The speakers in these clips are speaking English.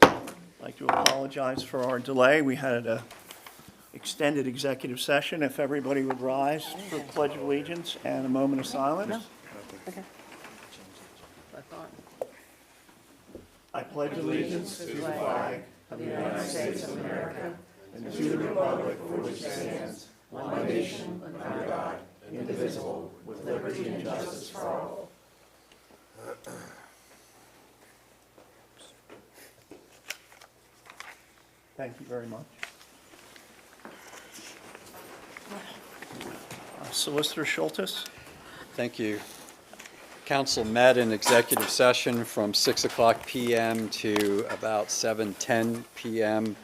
I'd like to apologize for our delay. We had an extended executive session. If everybody would rise for the Pledge of Allegiance and a moment of silence. I pledge allegiance to the flag of the United States of America and to the republic for which it stands, one nation, under God, indivisible, with liberty and justice for all. Thank you very much. Solicitor Schultes? Thank you. Council met in executive session from 6 o'clock p.m. to about 7:10 p.m.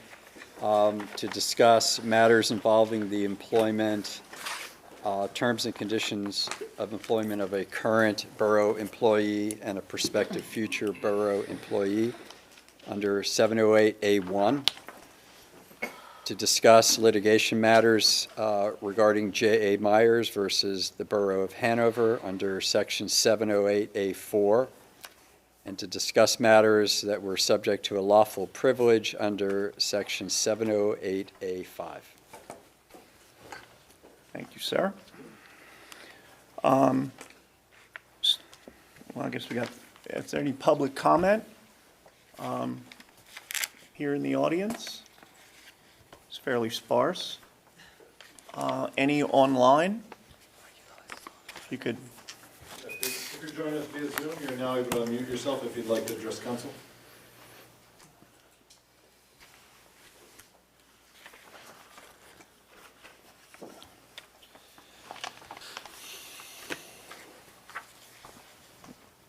To discuss matters involving the employment, terms and conditions of employment of a current borough employee and a prospective future borough employee under 708A1. To discuss litigation matters regarding J.A. Myers versus the Borough of Hanover under Section 708A4, and to discuss matters that were subject to a lawful privilege under Section 708A5. Thank you, sir. Well, I guess is there any public comment here in the audience? It's fairly sparse. Any online? If you could. If you're joining us via Zoom, you're now able to unmute yourself if you'd like to address council.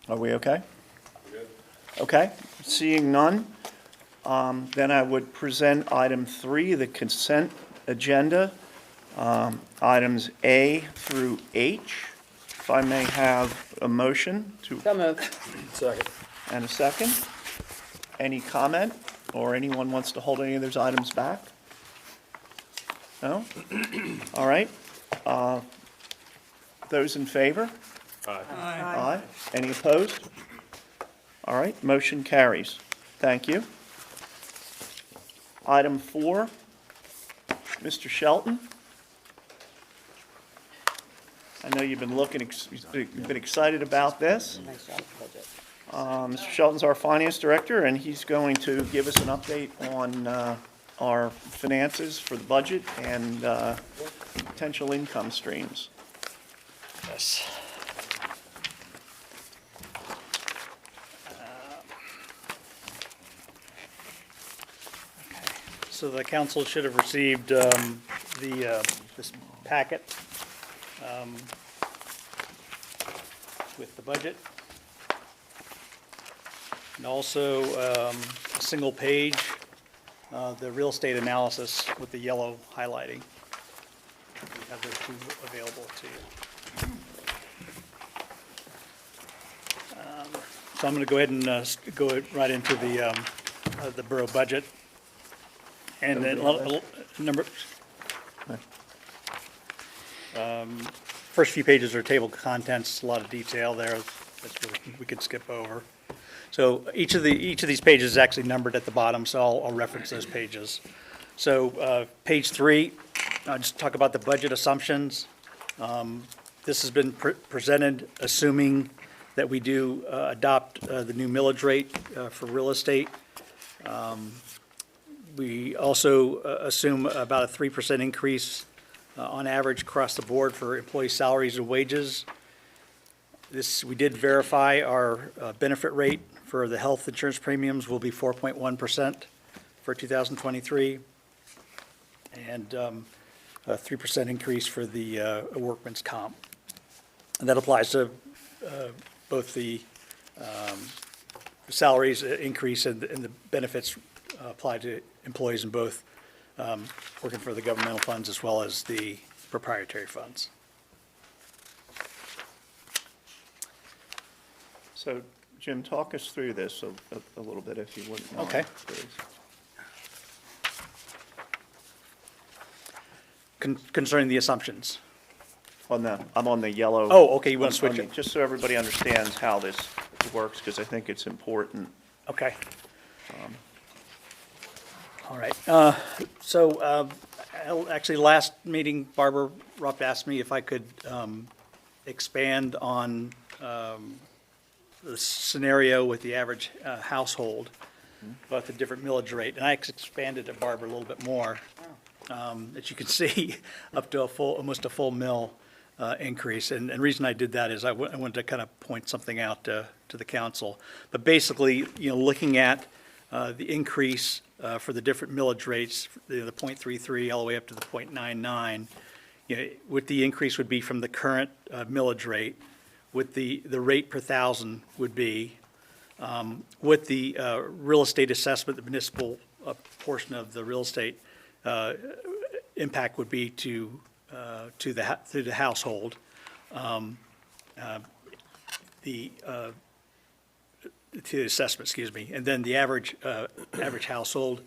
Are we okay? We're good. Okay, seeing none, then I would present item 3, the consent agenda, items A through H. If I may have a motion to, So moved. Second. and a second. Any comment, or anyone wants to hold any of those items back? No? All right. Those in favor? Aye. Any opposed? All right, motion carries. Thank you. Item 4, Mr. Shelton. I know you've been you've been excited about this. Nice job, budget. Mr. Shelton's our finance director, and he's going to give us an update on our finances for the budget and potential income streams. Yes. So the council should have received this packet with the budget. And also a single page, the real estate analysis with the yellow highlighting. We have those two available to you. So I'm going to go ahead and go right into the borough budget. And then first few pages are table contents, a lot of detail there. That's really, we could skip over. So each of these pages is actually numbered at the bottom, so I'll reference those pages. So page 3, I'll just talk about the budget assumptions. This has been presented assuming that we do adopt the new millage rate for real estate. We also assume about a 3% increase on average across the board for employee salaries and wages. We did verify our benefit rate for the health insurance premiums will be 4.1% for 2023, and a 3% increase for the workman's comp. And that applies to both the salaries increase and the benefits apply to employees in both working for the governmental funds as well as the proprietary funds. So, Jim, talk us through this a little bit, if you wouldn't mind, Okay. please. Concerning the assumptions. I'm on the yellow. Oh, okay, you want to switch it? Just so everybody understands how this works, because I think it's important. Okay. All right. Actually, last meeting, Barbara Rupp asked me if I could expand on the scenario with the average household, about the different millage rate. And I expanded it, Barbara, a little bit more. As you can see, up to almost a full mill increase. And the reason I did that is I wanted to kind of point something out to the council. But basically, looking at the increase for the different millage rates, the 0.33 all the way up to the 0.99, what the increase would be from the current millage rate, what the rate per thousand would be, what the real estate assessment, the municipal portion of the real estate impact would be to the household, to the assessment, excuse me, and then the average household,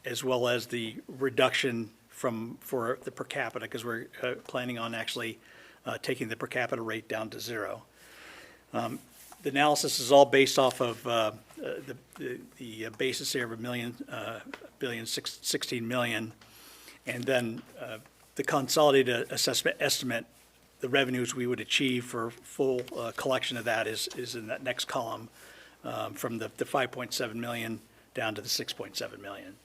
as well as the reduction for the per capita, because we're planning on actually taking the per capita rate down to 0. The analysis is all based off of the basis here of $16 million, and then the consolidated assessment estimate, the revenues we would achieve for full collection of that is in that next column, from the 5.7 million down to the 6.7 million.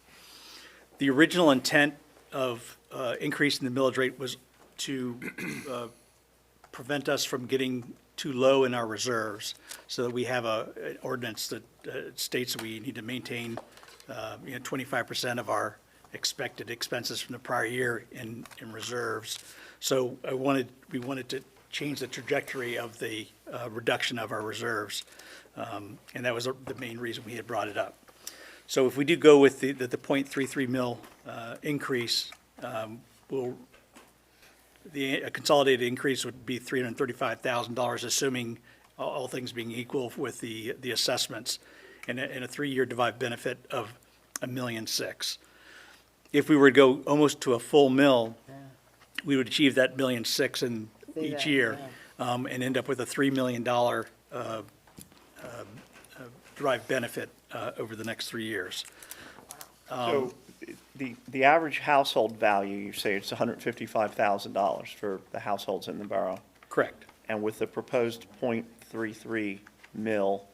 The original intent of increasing the millage rate was to prevent us from getting too low in our reserves, so that we have an ordinance that states that we need to maintain 25% of our expected expenses from the prior year in reserves. So we wanted to change the trajectory of the reduction of our reserves, and that was the main reason we had brought it up. So if we do go with the 0.33 mil increase, the consolidated increase would be $335,000, assuming all things being equal with the assessments, and a 3-year divide benefit of $1.6 million. If we were to go almost to a full mill, we would achieve that $1.6 million in each year, and end up with a $3 million derived benefit over the next 3 years. So the average household value, you say it's $155,000 for the households in the borough. Correct. And with the proposed 0.33 mil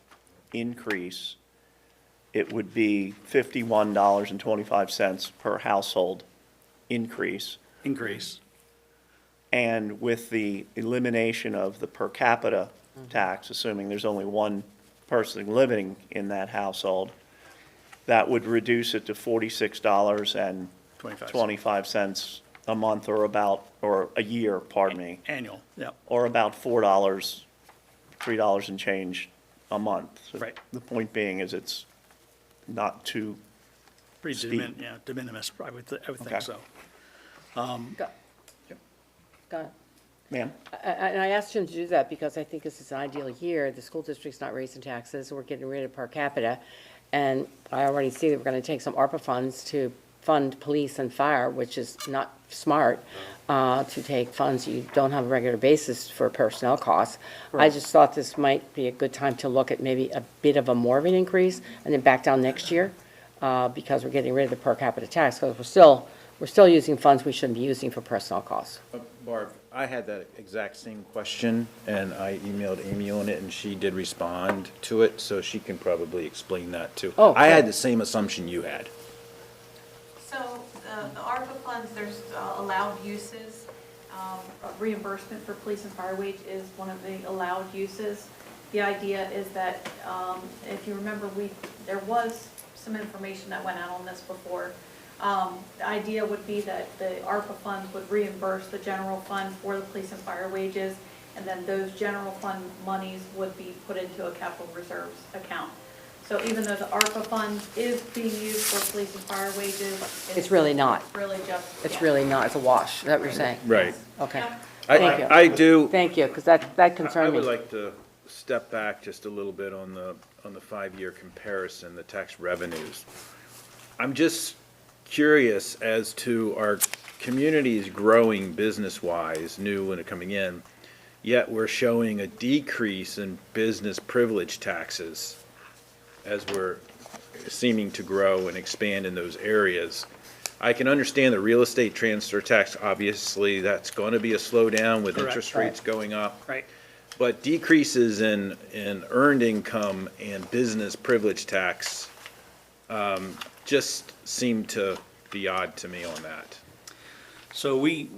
increase, it would be $51.25 per household increase. And with the elimination of the per capita tax, assuming there's only one person living in that household, that would reduce it to $46.25 a month, or a year, pardon me. Annual, yeah. Or about $3 and change a month. So Right. the point being is it's not too Pretty steep. de minimis, I would Okay. think so. Go ahead. Ma'am? And I asked him to do that because I think this is an ideal year. The school district's not raising taxes, we're getting rid of per capita. And I already see that we're going to take some ARPA funds to fund police and fire, which is not smart, to take funds you don't have a regular basis for personnel costs. I just thought this might be a good time to look at maybe a bit of a more of an increase and then back down next year, because we're getting rid of the per capita tax, because we're still using funds we shouldn't be using for personnel costs. Barb, I had that exact same question, and I emailed Amy on it, and she did respond to it, so she can probably explain that too. Oh, I had good. the same assumption you had. So the ARPA funds, there's allowed uses. Reimbursement for police and fire wage is one of the allowed uses. The idea is that, if you remember, there was some information that went out on this before. The idea would be that the ARPA funds would reimburse the general fund for the police and fire wages, and then those general fund monies would be put into a capital reserves account. So even though the ARPA fund is being used for police and fire wages. It's really not. Really just. It's yeah. really not, it's a wash, is that what you're saying? Right. Okay, Yeah. Thank you. I do. thank you, because that concerned me. I would like to step back just a little bit on the 5-year comparison, the tax revenues. I'm just curious as to our communities growing business-wise, new and coming in, yet we're showing a decrease in business privilege taxes as we're seeming to grow and expand in those areas. I can understand the real estate transfer tax, obviously, that's going to be a slowdown with Correct. interest rates going up. Right. But decreases in earned income and business privilege tax just seem to be odd to me on that. So we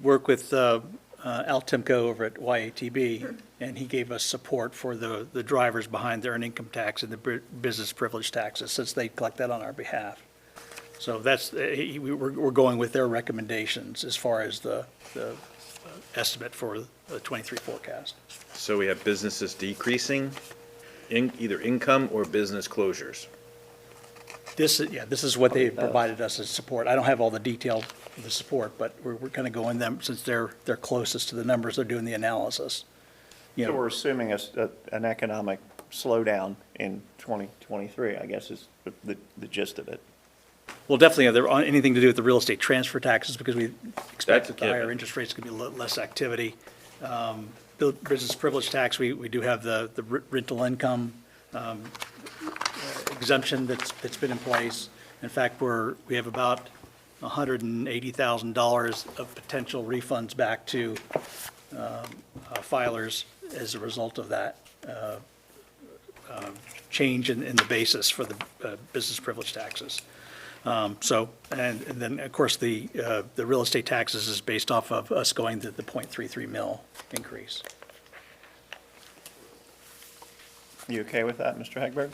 work with Al Timko over at YATB, and he gave us support for the drivers behind their earned income tax and the business privilege taxes, since they collect that on our behalf. So that's, we're going with their recommendations as far as the estimate for the '23 forecast. So we have businesses decreasing in either income or business closures. This is what they provided us as support. I don't have all the detail of the support, but we're kind of going them, since they're closest to the numbers, they're doing the analysis. You So know, we're assuming an economic slowdown in 2023, I guess is the gist of it. well, definitely, they're on anything to do with the real estate transfer taxes, because we That's expect a that the higher given. interest rates could be less activity. Business privilege tax, we do have the rental income exemption that's been in place. In fact, we have about $180,000 of potential refunds back to filers as a result of that change in the basis for the business privilege taxes. So, and then, of course, the real estate taxes is based off of us going to the .33 mil increase. You okay with that, Mr. Hagberg?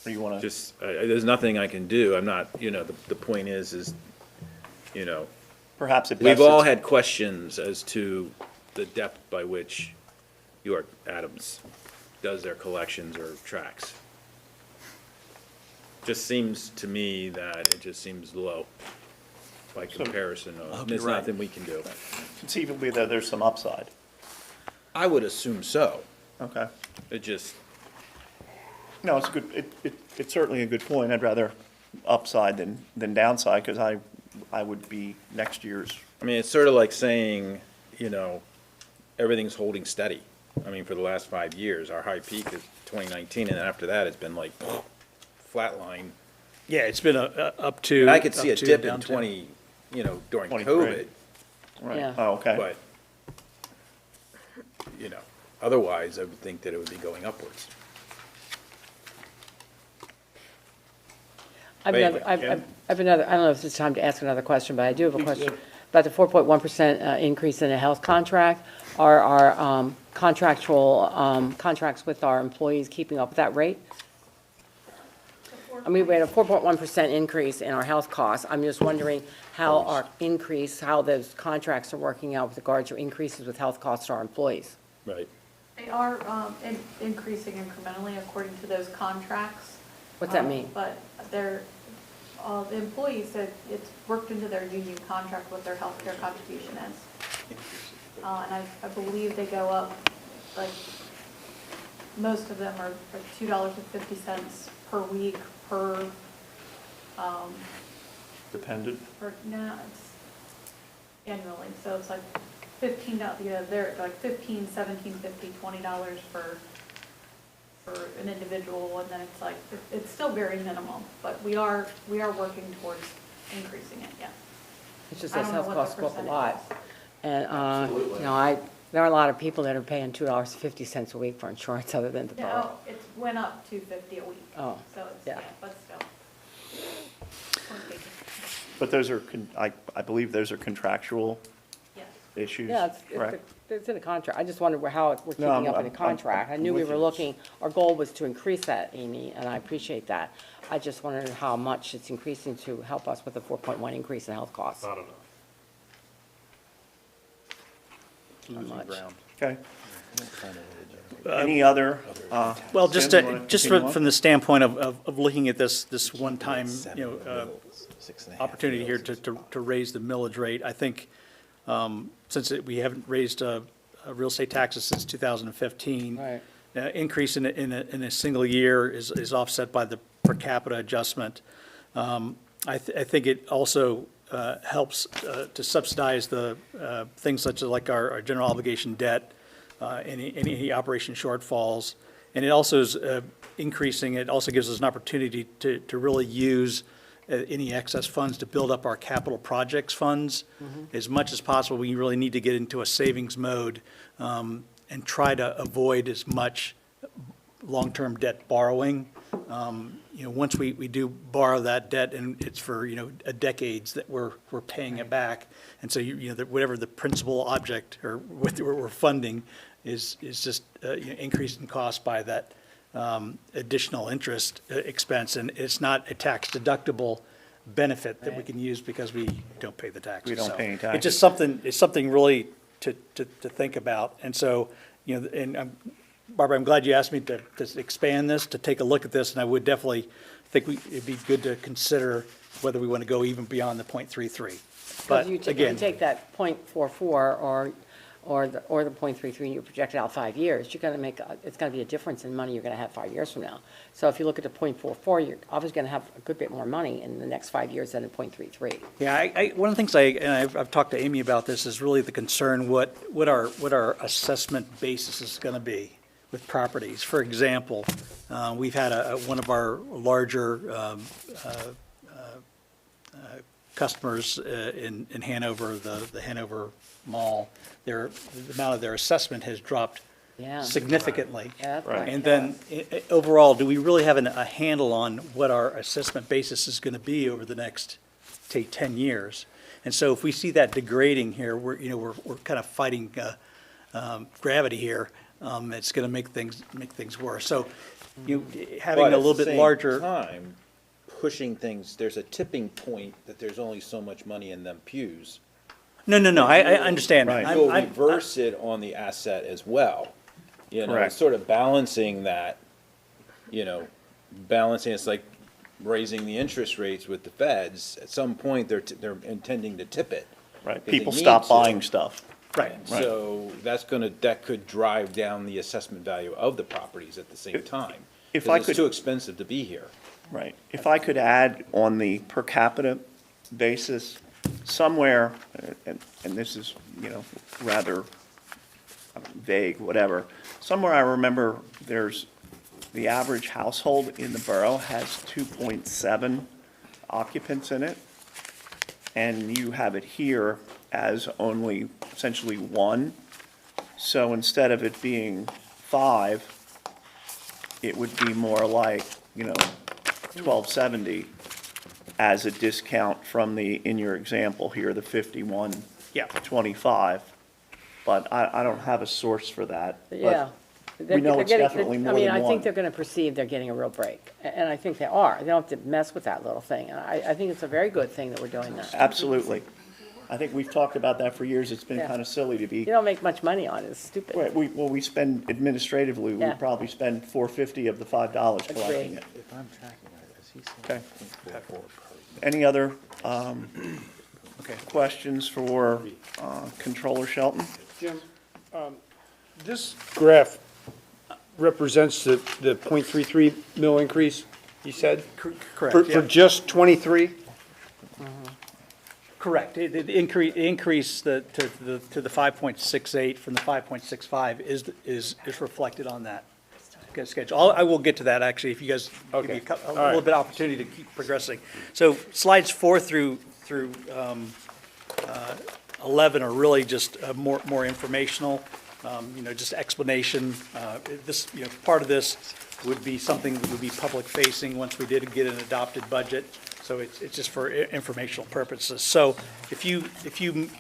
Or you want to? Just, there's nothing I can do. I'm not, the point is, Perhaps it we've best all it's- had questions as to the depth by which York Adams does their collections or tracks. Just seems to me that it just seems low by comparison. hope There's you're right. nothing we can do. conceivably that there's some upside. I would assume so. Okay. It just, No, it's a good, it's certainly a good point. I'd rather upside than downside, because I would be next year's. I mean, it's sort of like saying, everything's holding steady. I mean, for the last 5 years, our high peak is 2019, and after that, it's been like flatline. Yeah, it's been up to. And I could see a up to dip in down to. 20, during 23. COVID, Right. Yeah. Oh, okay. but, otherwise, I would think that it would be going upwards. I've But another, anyway, I've another, I don't know if it's time to ask another question, but I do have a question about the 4.1% increase in the health contract. Are our contractual contracts with our employees keeping up with that rate? I mean, we had a 4.1% increase in our health costs. I'm just wondering how how those contracts are working out with regard to increases with health costs to our employees. Right. They are increasing incrementally according to those contracts. What's that mean? But they're, the employees said it's worked into their union contract what their healthcare contribution is. And I believe they go up, like, most of them are $2.50 per week per, Dependent. no, it's annually, so it's like $15, they're like $15, $17.50, $20 for an individual, and then it's like, it's still very minimal, but we are working towards increasing it, yeah. It's just I those don't know health what the costs go up a percentage lot. is. And, there are a lot of people that are paying $2.50 a week for insurance other than the borough. No, it went up to $2.50 a week. Oh, So it's, yeah. yeah, but still. Point taken. But those are, I believe those are contractual Yes. issues, Yeah, correct? it's in the contract. I just wondered how we're No, keeping up in the I'm contract. I knew we with were you. looking, our goal was to increase that, Amy, and I appreciate that. I just wondered how much it's increasing to help us with the 4.1 increase in health costs. Not enough. Losing ground. Okay. Any other? Well, just Tim, you wanna just continue on? from the standpoint of looking at this one-time, opportunity here to raise the millage rate, I think, since we haven't raised real estate taxes since 2015. Right. Increase in a single year is offset by the per capita adjustment. I think it also helps to subsidize the things such as like our general obligation debt, any operation shortfalls, And it also is increasing, it also gives us an opportunity to really use any excess funds to build up our capital projects funds. As much as possible, we really need to get into a savings mode and try to avoid as much long-term debt borrowing. Once we do borrow that debt, and it's for, decades that we're paying it back. And so, whatever the principal object or what we're funding is just increased in cost by that additional interest expense. And it's not a tax deductible benefit that we can use because we don't pay the taxes. We don't So pay any It's taxes. just something really to think about. And so, Barbara, I'm glad you asked me to expand this, to take a look at this, and I would definitely think it'd be good to consider whether we want to go even beyond the .33. But If you again, take that .44 or the .33 and you project it out 5 years, you're gonna it's gonna be a difference in money you're gonna have 5 years from now. So if you look at the .44, you're obviously gonna have a good bit more money in the next 5 years than in .33. yeah, one of the things I've talked to Amy about this is really the concern what our assessment basis is going to be with properties. For example, we've had one of our larger customers in Hanover, the Hanover Mall, the amount of their assessment has dropped Yeah. significantly. Yeah, that's Right. right. And then, overall, do we really have a handle on what our assessment basis is going to be over the next, say, 10 years? And so if we see that degrading here, we're kind of fighting gravity here. It's going to make things worse. So, having But a at little the bit same larger. time, pushing things, there's a tipping point that there's only so much money in them pews. No, I understand. Right. You'll reverse it on the asset as well. Correct. It's sort of balancing that, it's like raising the interest rates with the feds. At some point, they're intending to tip it. Right, If they people need stop to. buying stuff. Right. So that could drive down the assessment value of the properties at the same time. if 'Cause I it's could- too expensive to be here. Right. If I could add on the per capita basis, somewhere, and this is, rather vague, whatever, somewhere I remember the average household in the borough has 2.7 occupants in it, and you have it here as only essentially 1. So instead of it being 5, it would be more like, 1270 as a discount from in your example here, the 5125. But I don't have a source for that. but Yeah. We know it's definitely more than I one. think they're gonna perceive they're getting a real break, and I think they are. They don't have to mess with that little thing, and I think it's a very good thing that we're doing that. Absolutely. I think we've talked about that for years. It's been Yeah. kind of silly to You be, don't make much money on it, it's stupid. right, we spend administratively, we Yeah. probably spend $450 of the $5 collecting it. If I'm tracking right, as he Okay. said. Any other questions for Controller Shelton? Jim, this graph represents the .33 mil increase, you said? Correct, For yeah. just '23? Correct. It increase to the 5.68 from the 5.65 is reflected on that schedule. I will get to that, actually, if you guys give me a little bit of opportunity to keep progressing. So slides 4 through 11 are really just more informational, just explanation. This, part of this would be something that would be public-facing once we did get an adopted budget. So it's just for informational purposes. So if you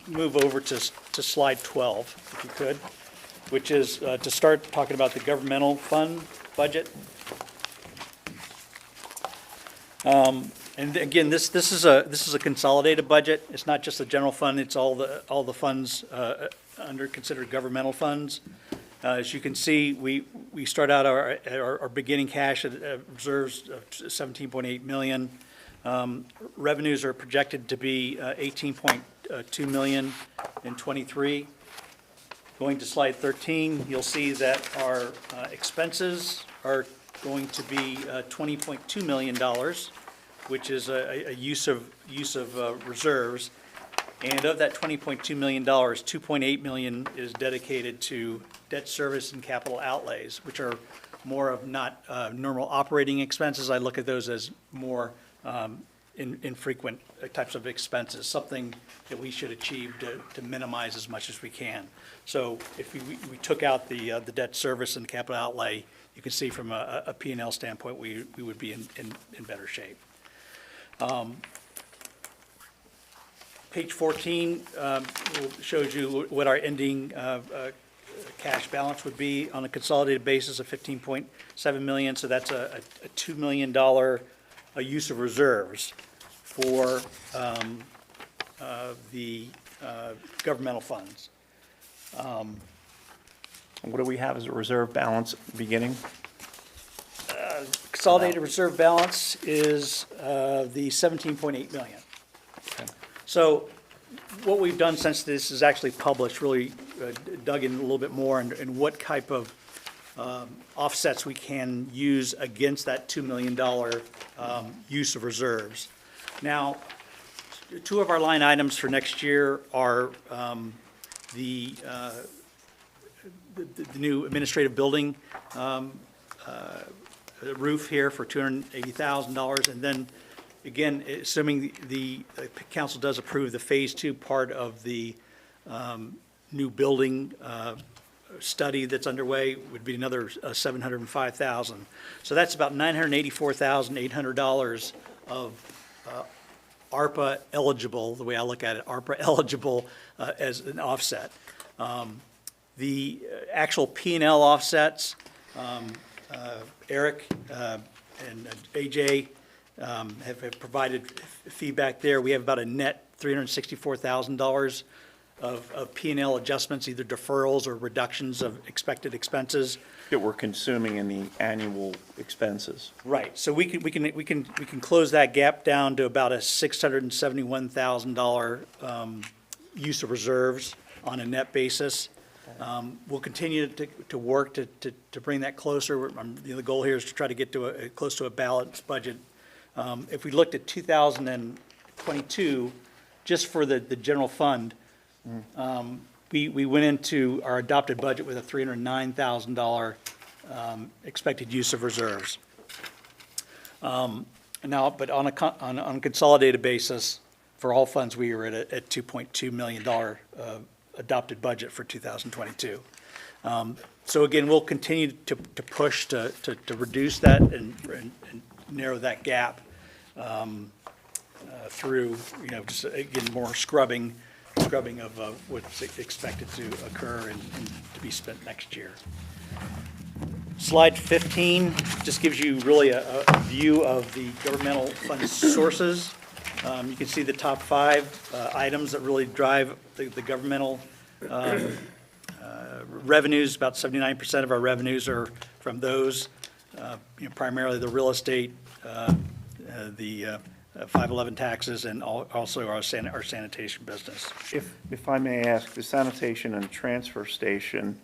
move over to slide 12, if you could, which is to start talking about the governmental fund budget. And again, this is a consolidated budget. It's not just the general fund, it's all the funds under considered governmental funds. As you can see, we start out our beginning cash at reserves of 17.8 million. Revenues are projected to be 18.2 million in '23. Going to slide 13, you'll see that our expenses are going to be $20.2 million, which is a use of reserves. And of that $20.2 million, $2.8 million is dedicated to debt service and capital outlays, which are more of not normal operating expenses. I look at those as more infrequent types of expenses, something that we should achieve to minimize as much as we can. So if we took out the debt service and capital outlay, you can see from a P&L standpoint, we would be in better shape. Page 14 shows you what our ending cash balance would be on a consolidated basis of $15.7 million. So that's a $2 million use of reserves for the governmental funds. What do we have as a reserve balance at the beginning? Consolidated reserve balance is the $17.8 million. Okay. So what we've done since this is actually published, really dug in a little bit more and what type of offsets we can use against that $2 million use of reserves. Now, two of our line items for next year are the new administrative building roof here for $280,000, and then again, assuming the council does approve the Phase 2 part of the new building study that's underway, would be another $705,000. So that's about $984,800 of ARPA eligible, the way I look at it, ARPA eligible as an offset. The actual P&L offsets, Eric and AJ have provided feedback there. We have about a net $364,000 of P&L adjustments, either deferrals or reductions of expected expenses. That we're consuming in the annual expenses. Right, so we can close that gap down to about a $671,000 use of reserves on a net basis. We'll continue to work to bring that closer. The goal here is to try to get to close to a balanced budget. If we looked at 2022, just for the general fund, we went into our adopted budget with a $309,000 expected use of reserves. Now, but on a consolidated basis, for all funds, we were at $2.2 million adopted budget for 2022. So again, we'll continue to push to reduce that and narrow that gap through, just again, more scrubbing of what's expected to occur and to be spent next year. Slide 15 just gives you really a view of the governmental fund sources. You can see the top 5 items that really drive the governmental revenues. About 79% of our revenues are from those, primarily the real estate, the 511 taxes, and also our sanitation business. If I may ask, the sanitation and transfer station,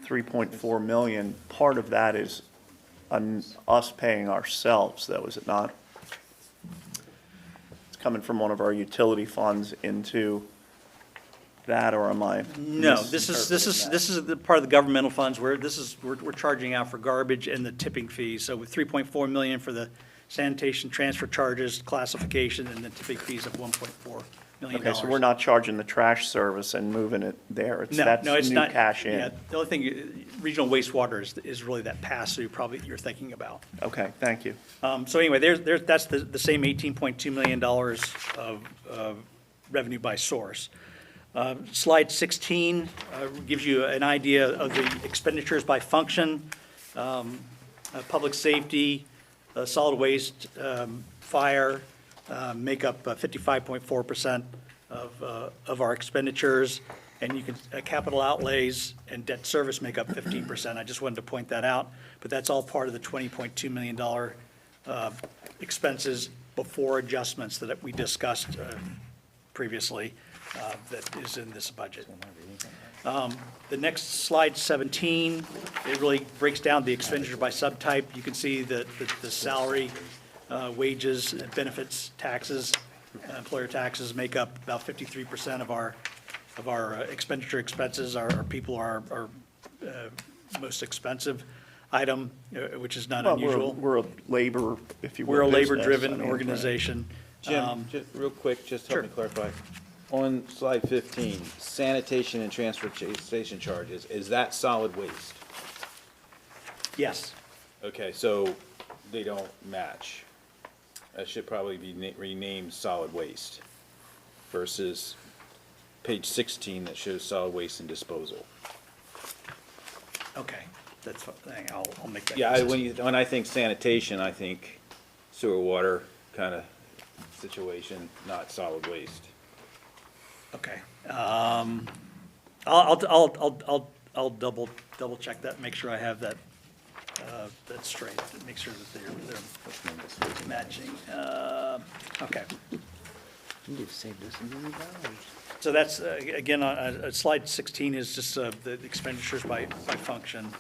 $3.4 million, part of that is us paying ourselves, though, is it not? It's coming from one of our utility funds into that, or am I? No, this is the part of the governmental funds where we're charging out for garbage and the tipping fees. So with $3.4 million for the sanitation transfer charges, classification, and the tipping fees of $1.4 million. Okay, so we're not charging the trash service and moving it there. That's No, it's new not. cash in. Yeah, the only thing, regional wastewater is really that pass-through probably you're thinking about. Okay, thank you. So anyway, that's the same $18.2 million of revenue by source. Slide 16 gives you an idea of the expenditures by function. Public safety, solid waste, fire make up 55.4% of our expenditures, and you can capital outlays and debt service make up 15%. I just wanted to point that out, but that's all part of the $20.2 million expenses before adjustments that we discussed previously. That is in this budget. The next slide, 17, it really breaks down the expenditure by subtype. You can see that the salary, wages, benefits, taxes, employer taxes make up about 53% of our expenditure expenses. Our people are most expensive. item, which is not Well, unusual. we're a labor, if you will. We're a business. labor-driven I mean, organization. Jim, just real quick, just help me clarify. On slide 15, sanitation and transportation charges, is that solid waste? Yes. Okay, so they don't match. That should probably be renamed solid waste versus page 16 that shows solid waste and disposal. Okay, that's fine. I'll make that. Yeah, consistent. when I think sanitation, I think sewer water kind of situation, not solid waste. Okay. I'll double check that, make sure I have that, that's straight, make sure that they're matching. Okay. So that's, again, on slide 16 is just the expenditures by function.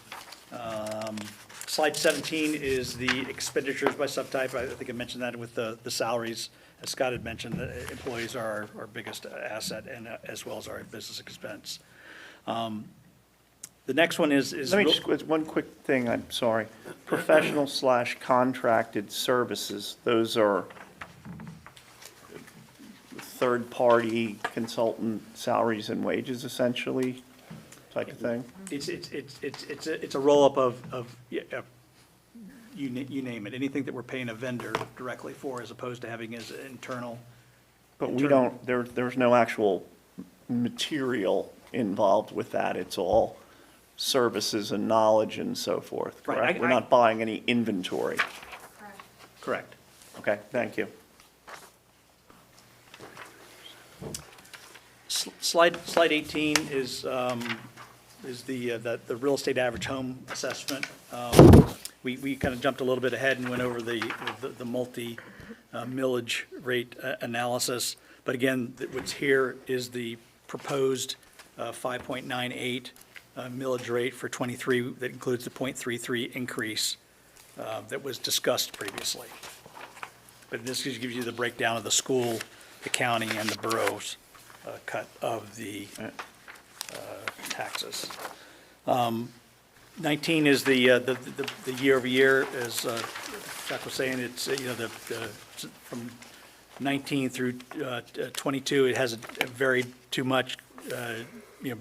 Slide 17 is the expenditures by subtype. I think I mentioned that with the salaries. As Scott had mentioned, the employees are our biggest asset, and as well as our business expense. The next one is. Let me just, one quick thing, I'm sorry. Professional/contracted services, those are third-party consultant salaries and wages essentially, type of thing? It's a roll-up of, yeah, you name it, anything that we're paying a vendor directly for as opposed to having as internal. But we don't, there's no actual material involved with that. It's all services and knowledge and so forth, Right, correct? We're not buying any inventory. Correct. Correct. Okay, thank you. Slide 18 is the real estate average home assessment. We kind of jumped a little bit ahead and went over the multi-millage rate analysis. But again, what's here is the proposed 5.98 millage rate for '23 that includes the .33 increase that was discussed previously. But this gives you the breakdown of the school, the county, and the borough's cut of the taxes. 19 is the year over year, as Chuck was saying, it's, from 19 through 22, it hasn't varied too much.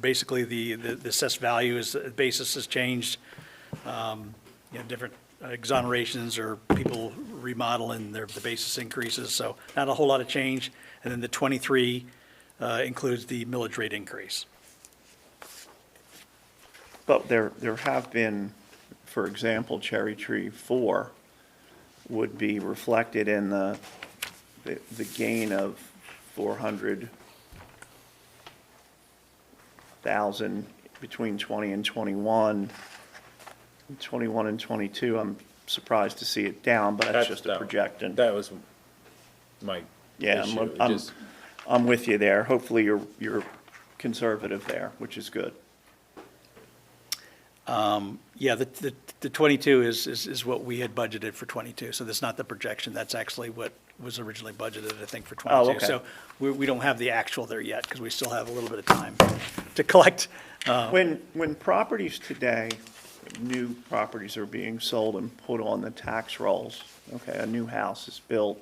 Basically the assessed value is, the basis has changed. Different exonerations or people remodeling the basis increases, so not a whole lot of change. And then the 23 includes the millage rate increase. But there have been, for example, Cherry Tree 4 would be reflected in the gain of 400,000 between 20 and 21. 21 and 22, I'm surprised to see it down, but that's just a projection. That was my Yeah, issue. I'm with you there. Hopefully you're conservative there, which is good. Yeah, the 22 is what we had budgeted for 22, so that's not the projection, that's actually what was originally budgeted, I think, for 22. Oh, okay. So we don't have the actual there yet, because we still have a little bit of time to collect. When properties today, new properties are being sold and put on the tax rolls, okay, a new house is built,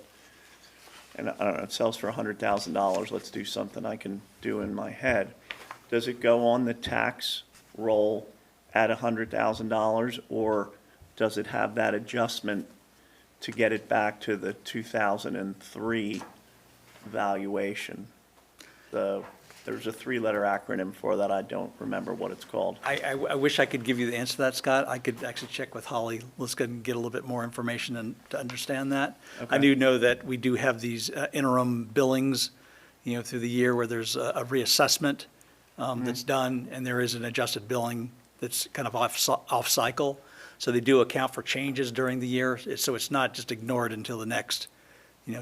and I don't know, it sells for $100,000, let's do something I can do in my head. Does it go on the tax roll at $100,000, or does it have that adjustment to get it back to the 2003 valuation? There's a three-letter acronym for that, I don't remember what it's called. I wish I could give you the answer to that, Scott. I could actually check with Holly. Let's go and get a little bit more information and to understand that. I Okay. do know that we do have these interim billings, through the year where there's a reassessment that's done, and there is an adjusted billing that's kind of off cycle. So they do account for changes during the year, so it's not just ignored until the next,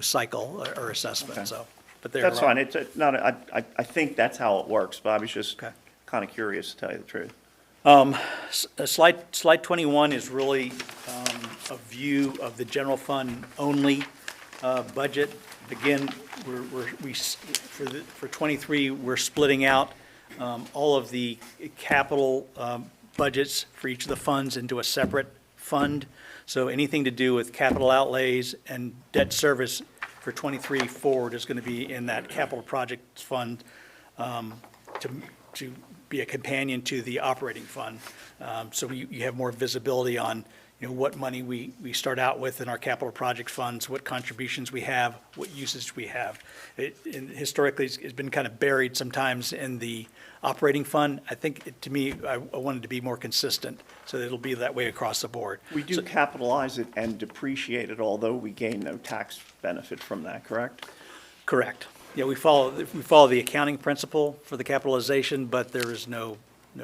cycle or assessment, Okay. so. But there That's are- fine, it's not, I think that's how it works, but I was just Okay. kind of curious, to tell you the truth. Slide 21 is really a view of the general fund only budget. Again, for 23, we're splitting out all of the capital budgets for each of the funds into a separate fund. So anything to do with capital outlays and debt service for 23 forward is going to be in that capital projects fund to be a companion to the operating fund. So you have more visibility on, what money we start out with in our capital project funds, what contributions we have, what usage we have. Historically, it's been kind of buried sometimes in the operating fund. I think, to me, I wanted to be more consistent, so that it'll be that way across the board. We do capitalize it and depreciate it, although we gain no tax benefit from that, correct? Correct. Yeah, we follow the accounting principle for the capitalization, but there is no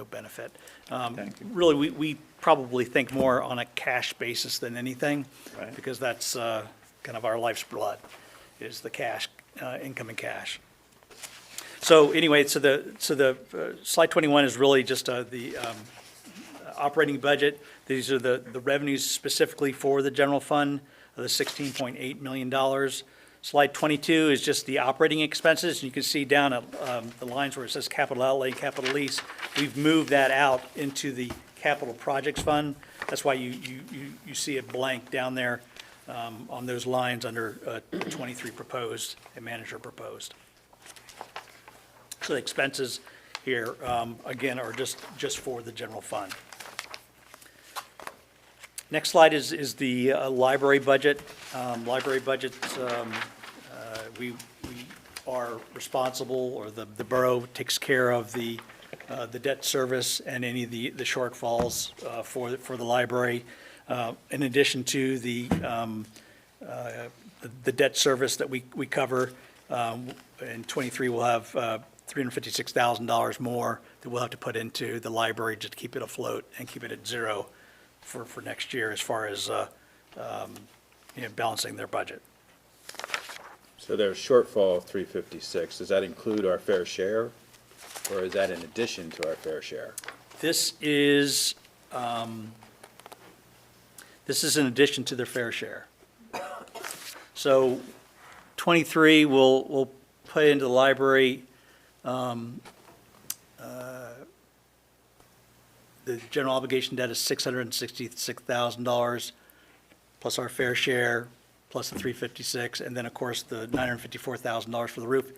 benefit. Thank you. Really, we probably think more on a cash basis than anything, Right. because that's kind of our life's blood, is the cash, income and cash. So anyway, so the slide 21 is really just the operating budget. These are the revenues specifically for the general fund, the $16.8 million. Slide 22 is just the operating expenses. You can see down at the lines where it says capital outlay and capital lease. We've moved that out into the capital projects fund. That's why you see it blank down there on those lines under 23 proposed and manager proposed. So the expenses here, again, are just for the general fund. Next slide is the library budget. Library budget, we are responsible, or the borough takes care of the debt service and any of the shortfalls for the library. In addition to the debt service that we cover, in '23 we'll have $356,000 more that we'll have to put into the library just to keep it afloat and keep it at zero for next year as far as balancing their budget. So there's shortfall of 356. Does that include our fair share, or is that in addition to our fair share? This is in addition to their fair share. So 23 we'll put into the library the general obligation debt is $666,000 plus our fair share plus the 356, and then of course the $954,000 for the roof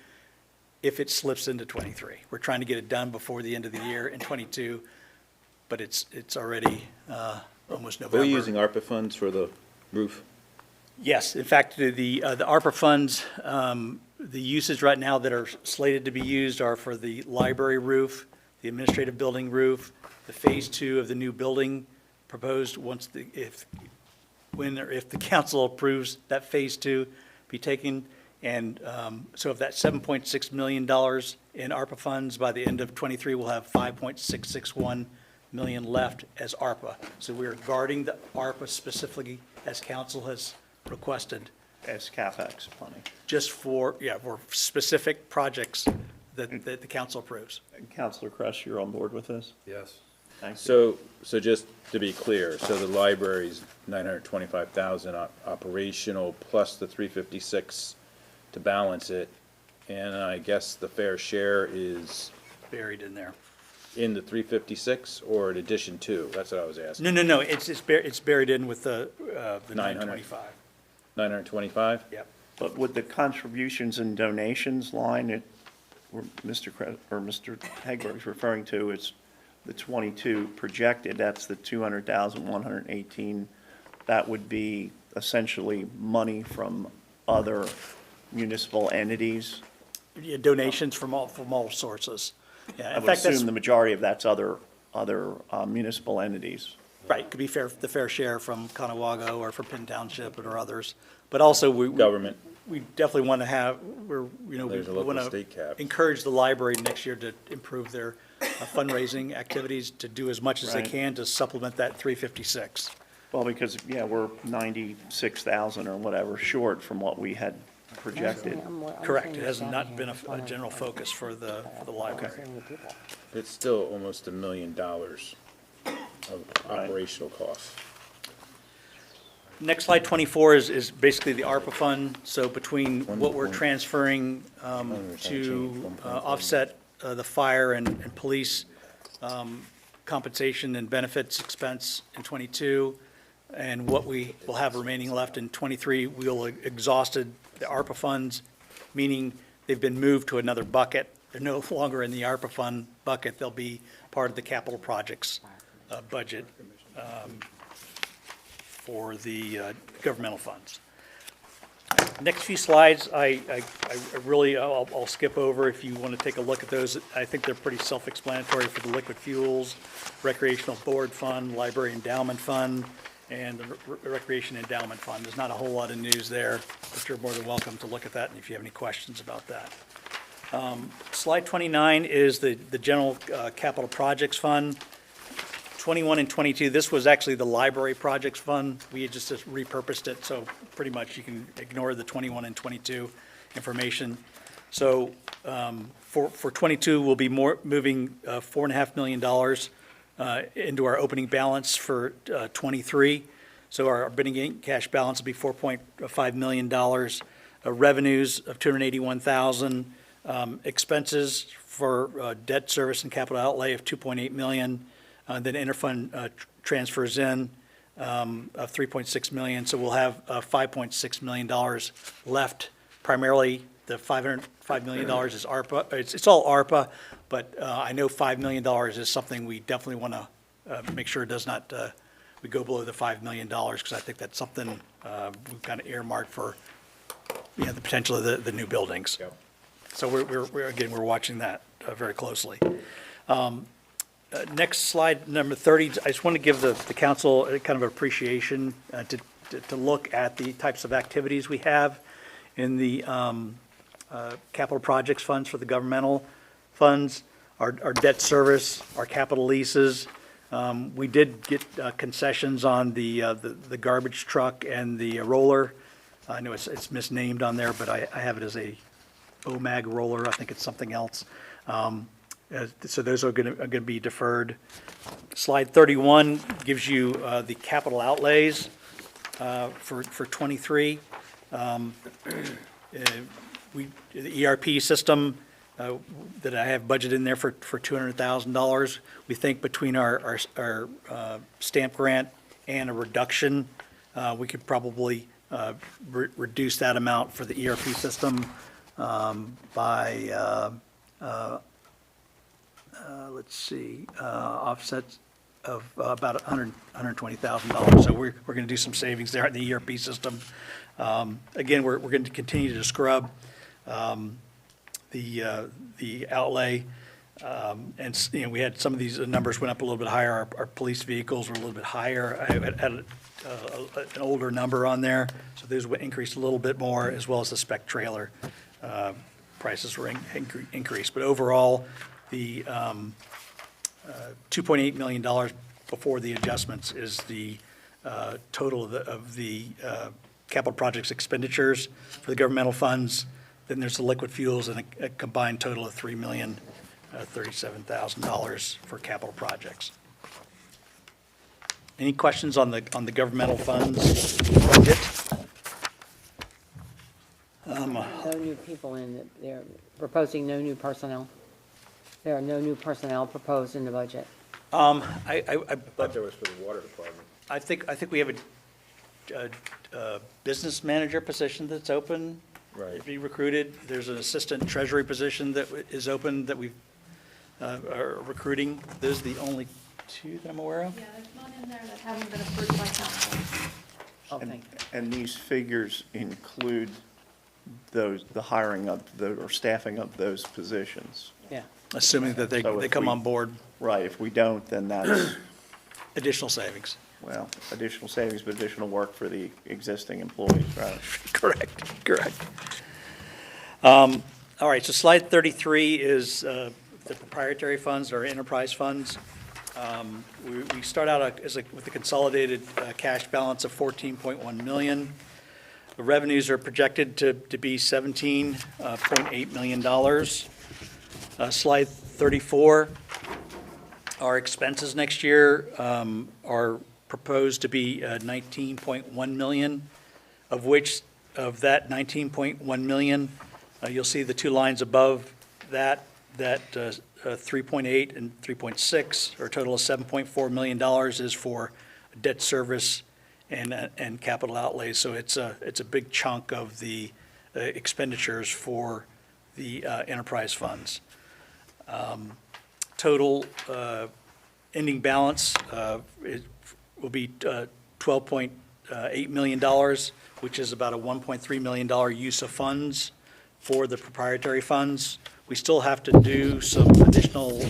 if it slips into 23. We're trying to get it done before the end of the year in 22, but it's already almost November. Are we using ARPA funds for the roof? Yes, in fact, the ARPA funds, the uses right now that are slated to be used are for the library roof, the administrative building roof, the phase 2 of the new building proposed if the council approves that phase 2 be taken. And so of that $7.6 million in ARPA funds, by the end of '23, we'll have $5.661 million left as ARPA. So we're guarding the ARPA specifically as council has requested. As CapEx money. Just for specific projects that the council approves. And Councilor Kress, you're on board with this? Yes. Thank you. So just to be clear, so the library's 925,000 operational plus the 356 to balance it, and I guess the fair share is Buried in there. in the 356 or in addition to? That's what I was asking. No, it's buried in with the 925. 925? Yep. But with the contributions and donations line, where Mr. Hegberg is referring to, it's the 22 projected, that's the 200,118. That would be essentially money from other municipal entities. Yeah, donations from all sources. Yeah, I in would fact, that's assume the majority of that's other municipal entities. right. Could be the fair share from Conewago or from Penn Township or others. But also Government. we definitely want to have, we There's a local want state to cap. encourage the library next year to improve their fundraising activities, to do as much as they Right. can to supplement that 356. Well, because, we're 96,000 or whatever short from what we had projected. Correct. It has not been a general focus for the library. It's still almost $1 million of operational costs. Next slide, 24, is basically the ARPA fund. So between what we're transferring to offset the fire and police compensation and benefits expense in '22, And what we will have remaining left in '23, we'll exhausted the ARPA funds, meaning they've been moved to another bucket. They're no longer in the ARPA fund bucket. They'll be part of the capital projects budget for the governmental funds. Next few slides, I really, I'll skip over if you want to take a look at those. I think they're pretty self-explanatory for the liquid fuels, recreational board fund, library endowment fund, and the recreation endowment fund. There's not a whole lot of news there, but you're more than welcome to look at that, and if you have any questions about that. Slide 29 is the general capital projects fund. 21 and 22, this was actually the library projects fund. We had just repurposed it, so pretty much you can ignore the 21 and 22 information. So for 22, we'll be moving $4.5 million into our opening balance for 23. So our beginning cash balance will be $4.5 million. Revenues of $281,000. Expenses for debt service and capital outlay of $2.8 million. Then interfund transfers in of $3.6 million. So we'll have $5.6 million left. Primarily, the $5 million is ARPA. It's all ARPA, but I know $5 million is something we definitely want to make sure it does not, we go below the $5 million, because I think that's something we've kind of earmarked for, the potential of the new buildings. Yep. So we're watching that very closely. Next slide, number 30, I just want to give the council a kind of appreciation to look at the types of activities we have in the capital projects funds for the governmental funds, our debt service, our capital leases. We did get concessions on the garbage truck and the roller. I know it's misnamed on there, but I have it as a OMAG roller. I think it's something else. So those are going to be deferred. Slide 31 gives you the capital outlays for 23. The ERP system that I have budgeted in there for $200,000. We think between our stamp grant and a reduction, we could probably reduce that amount for the ERP system by offsets of about $120,000. So we're going to do some savings there in the ERP system. Again, we're going to continue to scrub the outlay. And we had some of these numbers went up a little bit higher. Our police vehicles were a little bit higher. I had an older number on there, so those would increase a little bit more, as well as the spec trailer prices were increased. But overall, the $2.8 million before the adjustments is the total of the capital projects expenditures for the governmental funds. Then there's the liquid fuels and a combined total of $3,037,000 for capital projects. Any questions on the governmental funds budget? No new people in it. They're proposing no new personnel. There are no new personnel proposed in the budget. I thought there was for the water department. I think we have a business manager position that's open. Right. To be recruited. There's an assistant treasury position that is open that we are recruiting. Those are the only two that I'm aware of. Yeah, there's none in there that haven't been approved by council. Oh, thank you. And these figures include the hiring of or staffing of those positions. Yeah. Assuming that they So if come we- on board, Right, if we don't, then that's, additional savings. well, additional savings, but additional work for the existing employees, right? Correct. All right, so slide 33 is the proprietary funds, or enterprise funds. We start out with a consolidated cash balance of $14.1 million. The revenues are projected to be $17.8 million. Slide 34, our expenses next year are proposed to be $19.1 million, of that $19.1 million, you'll see the two lines above that 3.8 and 3.6, or a total of $7.4 million is for debt service and capital outlays. So it's a big chunk of the expenditures for the enterprise funds. Total ending balance it will be $12.8 million, which is about a $1.3 million use of funds for the proprietary funds. We still have to do some additional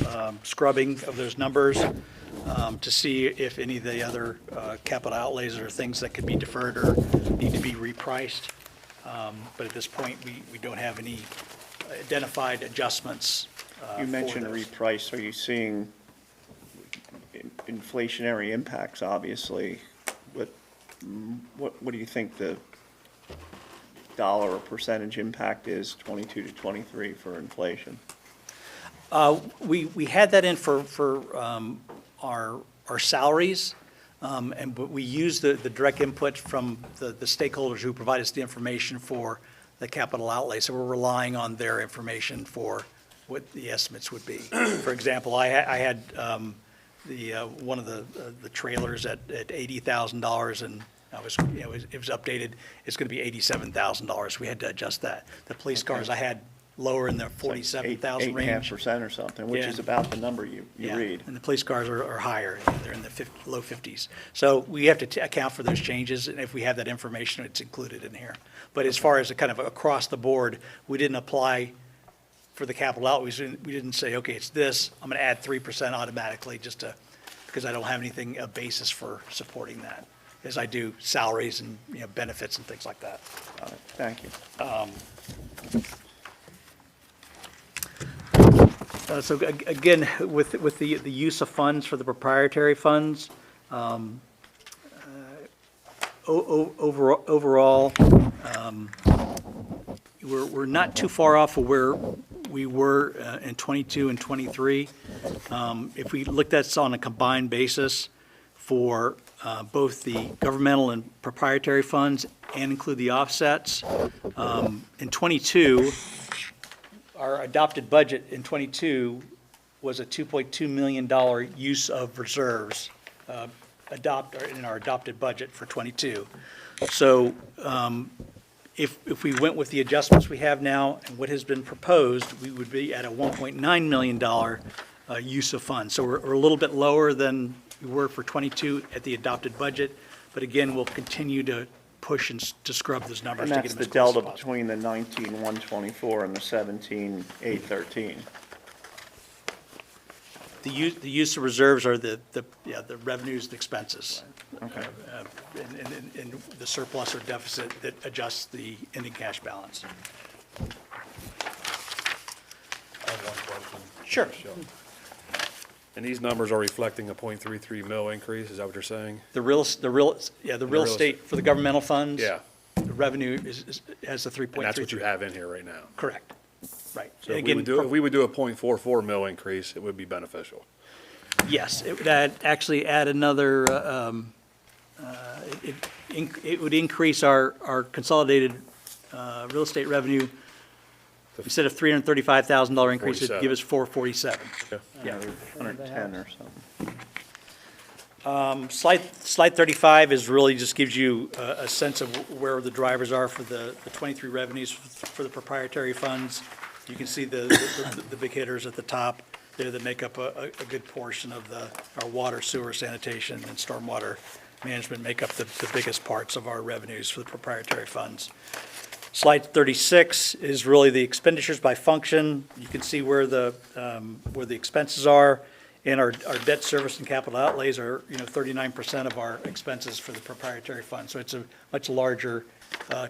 scrubbing of those numbers to see if any of the other capital outlays are things that could be deferred or need to be repriced. But at this point, we don't have any identified adjustments. You for mentioned those. reprice. Are you seeing inflationary impacts, obviously? What do you think the dollar or percentage impact is 22 to 23 for inflation? We had that in for our salaries, but we used the direct input from the stakeholders who provide us the information for the capital outlay. So we're relying on their information for what the estimates would be. For example, I had one of the trailers at $80,000, and it was updated. It's going to be $87,000. We had to adjust that. The police cars I had lower in the 47,000 range. 8.5% or something, which Yeah. is about the number you Yeah, read. and the police cars are higher. They're in the low 50s. So we have to account for those changes, and if we have that information, it's included in here. But as far as a kind of across the board, we didn't apply for the capital outlay. We didn't say, okay, it's this, I'm going to add 3% automatically because I don't have anything, a basis for supporting that, as I do salaries and, benefits and things like that. Got it. Thank you. So again, with the use of funds for the proprietary funds, overall, we're not too far off of where we were in '22 and '23. If we looked at this on a combined basis for both the governmental and proprietary funds and include the offsets, in '22, our adopted budget in '22 was a $2.2 million use of reserves in our adopted budget for '22. So if we went with the adjustments we have now and what has been proposed, we would be at a $1.9 million use of funds. So we're a little bit lower than we were for '22 at the adopted budget, but again, we'll continue to push and to scrub those numbers And to get that's them the as close as delta possible. between the 19,124 and the 17,813. The use of reserves are the revenues and expenses. Okay. And the surplus or deficit that adjusts the ending cash balance. I have one question. Sure. And these numbers are reflecting a .33 mil increase, is that what you're saying? The real estate for the governmental funds. Yeah, The revenue has a 3.3. and that's what you have in here right now. Correct. Right. So if Again, we would do a .44 mil increase, it would be beneficial. yes, it would actually add another, it would increase our consolidated real estate revenue. Instead of $335,000 increase, it'd give us $447. Yeah, 110 or something. Slide 35 is really just gives you a sense of where the drivers are for the 23 revenues for the proprietary funds. You can see the big hitters at the top there that make up a good portion of our water, sewer, sanitation, and stormwater management make up the biggest parts of our revenues for the proprietary funds. Slide 36 is really the expenditures by function. You can see where the expenses are, and our debt service and capital outlays are 39% of our expenses for the proprietary fund. So it's a much larger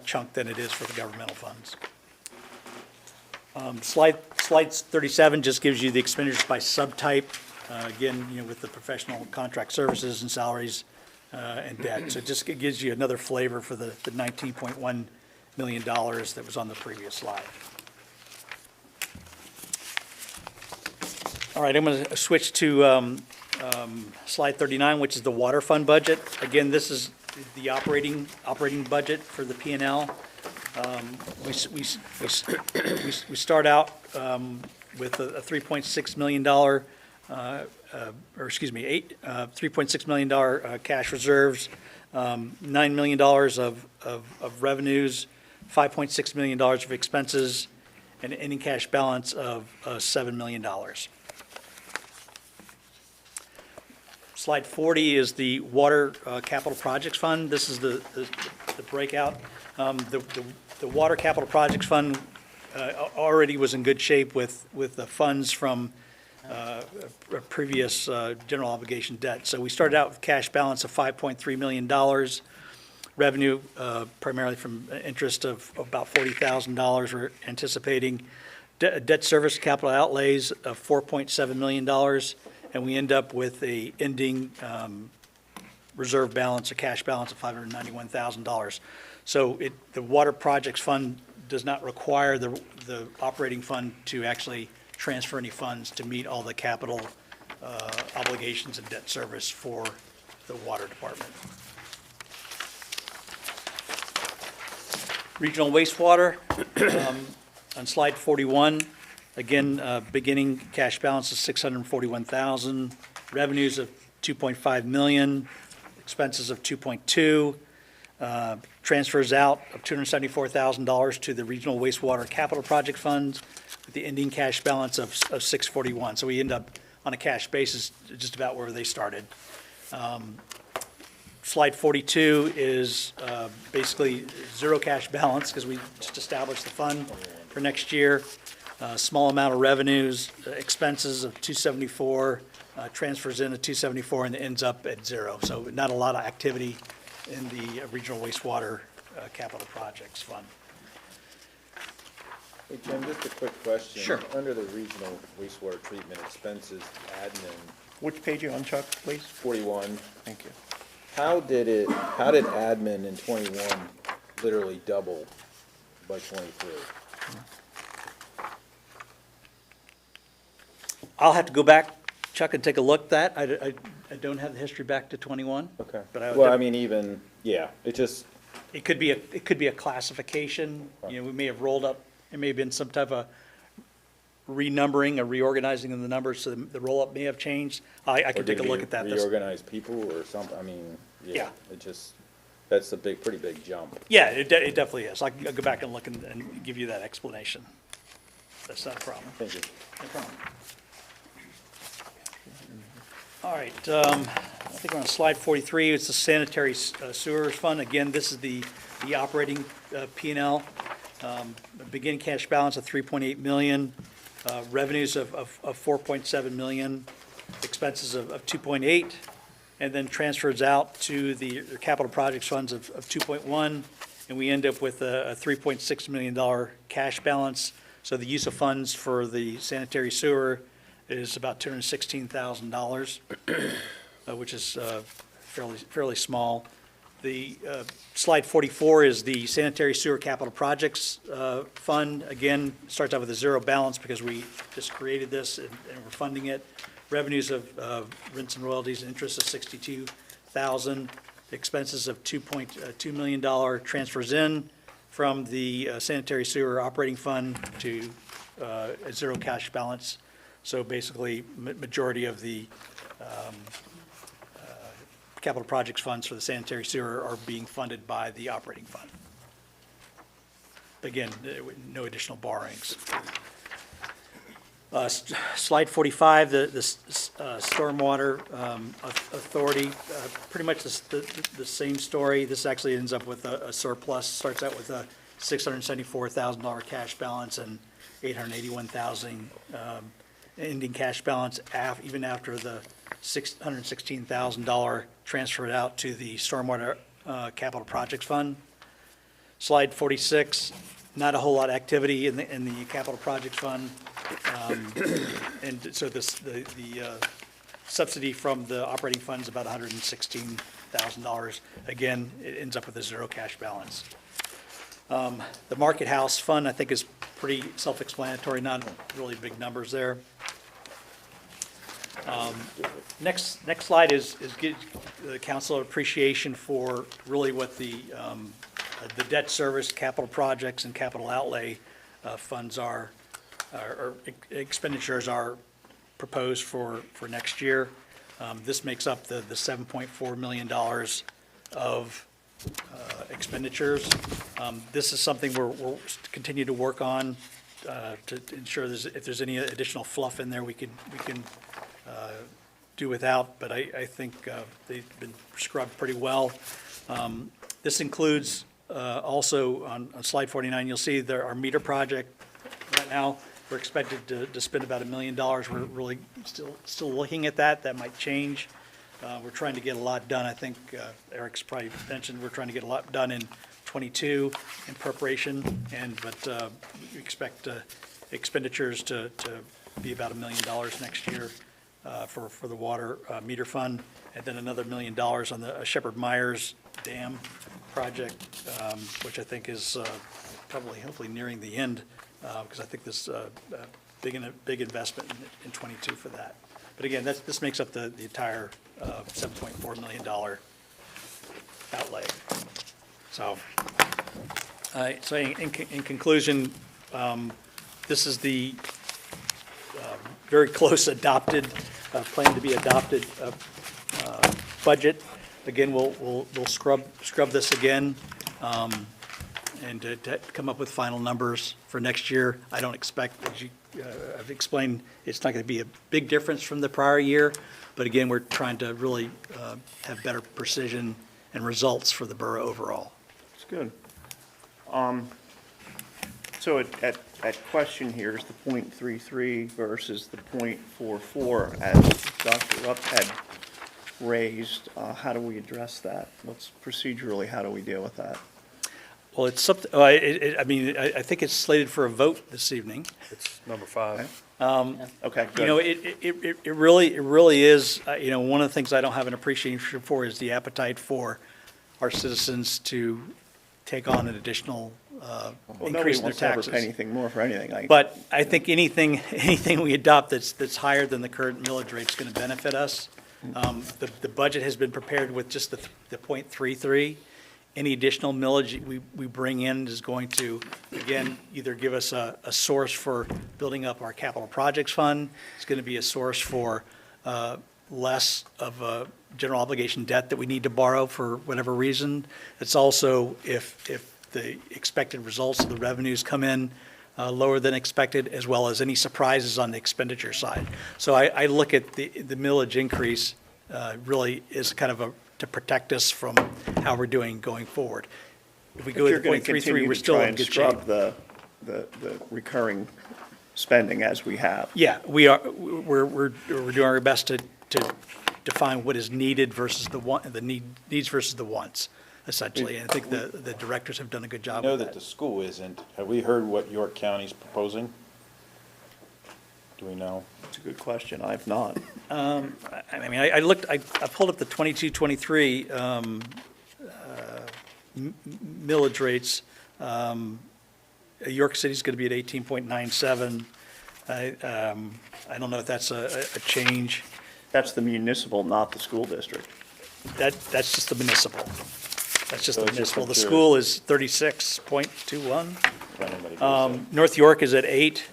chunk than it is for the governmental funds. Slide 37 just gives you the expenditures by subtype. Again, with the professional contract services and salaries and debt. So it gives you another flavor for the $19.1 million that was on the previous slide. All right, I'm going to switch to slide 39, which is the water fund budget. Again, this is the operating budget for the P&L. We start out with a $3.6 million, $3.6 million cash reserves. $9 million of revenues, $5.6 million of expenses, and an ending cash balance of $7 million. Slide 40 is the Water Capital Projects Fund. This is the breakout. The Water Capital Projects Fund already was in good shape with the funds from a previous general obligation debt. So we started out with a cash balance of $5.3 million, revenue primarily from interest of about $40,000 we're anticipating, debt service capital outlays of $4.7 million, and we end up with a ending reserve balance, a cash balance of $591,000. So the Water Projects Fund does not require the operating fund to actually transfer any funds to meet all the capital obligations and debt service for the water department. Regional wastewater, on slide 41, again, beginning cash balance is $641,000, revenues of $2.5 million, expenses of $2.2 million, transfers out of $274,000 to the Regional Wastewater Capital Project Fund with the ending cash balance of $641,000. So we end up on a cash basis just about where they started. Slide 42 is basically zero cash balance because we just established the fund for next year. Small amount of revenues, expenses of $274,000, transfers in at $274,000 and ends up at zero. So not a lot of activity in the Regional Wastewater Capital Projects Fund. Hey, Jim, just a quick question. Sure. Under the regional wastewater treatment expenses, admin, Which page you on, Chuck, please? 41, Thank you. how did admin in 21 literally double by 23? I'll have to go back, Chuck, and take a look at that. I don't have the history back to 21. Okay. But I would Well, I mean, even, yeah, it just, It could be a classification, you know, we may have rolled up, it may have been some type of renumbering or reorganizing of the numbers, so the roll-up may have changed. I or could did take a look we at that. reorganize people or something? I mean, Yeah. yeah, it just, that's a pretty big jump. Yeah, it definitely is. I'll go back and look and give you that explanation. That's not a problem. Thank you. No problem. All right, I think we're on slide 43. It's the sanitary sewers fund. Again, this is the operating P&L. Beginning cash balance of $3.8 million, revenues of $4.7 million, expenses of $2.8 million, and then transfers out to the capital projects funds of $2.1 million, and we end up with a $3.6 million cash balance. So the use of funds for the sanitary sewer is about $216,000, which is fairly small. The slide 44 is the sanitary sewer capital projects fund. Again, starts out with a zero balance because we just created this and we're funding it. Revenues of rents and royalties and interest of $62,000. Expenses of $2.2 million transfers in from the sanitary sewer operating fund to a zero cash balance. So basically, majority of the capital projects funds for the sanitary sewer are being funded by the operating fund. Again, no additional borrowings. Slide 45, the stormwater authority, pretty much the same story. This actually ends up with a surplus. Starts out with a $674,000 cash balance and $881,000 ending cash balance even after the $616,000 transferred out to the Stormwater Capital Projects Fund. Slide 46, not a whole lot of activity in the Capital Projects Fund. And so the subsidy from the operating fund is about $116,000. Again, it ends up with a zero cash balance. The Market House Fund, I think, is pretty self-explanatory, not really big numbers there. Next slide is give the council appreciation for really what the debt service, capital projects, and capital outlay funds are, or expenditures are proposed for next year. This makes up the $7.4 million of expenditures. This is something we'll continue to work on to ensure if there's any additional fluff in there, we can do without, but I think they've been scrubbed pretty well. This includes also on slide 49, you'll see there our meter project. Right now, we're expected to spend about $1 million. We're really still looking at that. That might change. We're trying to get a lot done. I think Eric's probably mentioned we're trying to get a lot done in '22 in preparation, but we expect expenditures to be about $1 million next year for the water meter fund, and then another $1 million on the Shepherd Myers Dam project, which I think is probably hopefully nearing the end, because I think this big investment in '22 for that. But again, this makes up the entire $7.4 million outlay. So in conclusion, this is the very close adopted, plan to be adopted budget. Again, we'll scrub this again and to come up with final numbers for next year. I don't expect, as I've explained, it's not going to be a big difference from the prior year, but again, we're trying to really have better precision and results for the borough overall. It's good. So at question here is the .33 versus the .44, as Dr. Rupp had raised. How do we address that? Procedurally, how do we deal with that? Well, it's something, I think it's slated for a vote this evening. It's number 5. Okay, good. You know, it really is, one of the things I don't have an appreciation for is the appetite for our citizens to take on an additional Well, increase nobody in their wants to ever taxes. pay anything more for anything. But I think anything we adopt that's higher than the current millage rate is going to benefit us. The budget has been prepared with just the .33. Any additional millage we bring in is going to, again, either give us a source for building up our capital projects fund. It's going to be a source for less of a general obligation debt that we need to borrow for whatever reason. It's also if the expected results of the revenues come in lower than expected, as well as any surprises on the expenditure side. So I look at the millage increase really is kind of to protect us from how we're doing going forward. If we go You're with going to 0.33, continue we're to still try in and good shape. scrub the recurring spending as we have. Yeah, we are, we're doing our best to define what is needed versus needs versus the wants, essentially. And I think the directors have done a good I job know with that the that. school isn't. Have we heard what York County's proposing? Do we know? It's a good question. I've not. I pulled up the 22-23 millage rates. York City's going to be at 18.97. I don't know if that's a change. That's the municipal, not the school district. That's just the municipal. That's just So the it's just municipal. The material. school is 36.21. If anybody knows that. North York is at 8.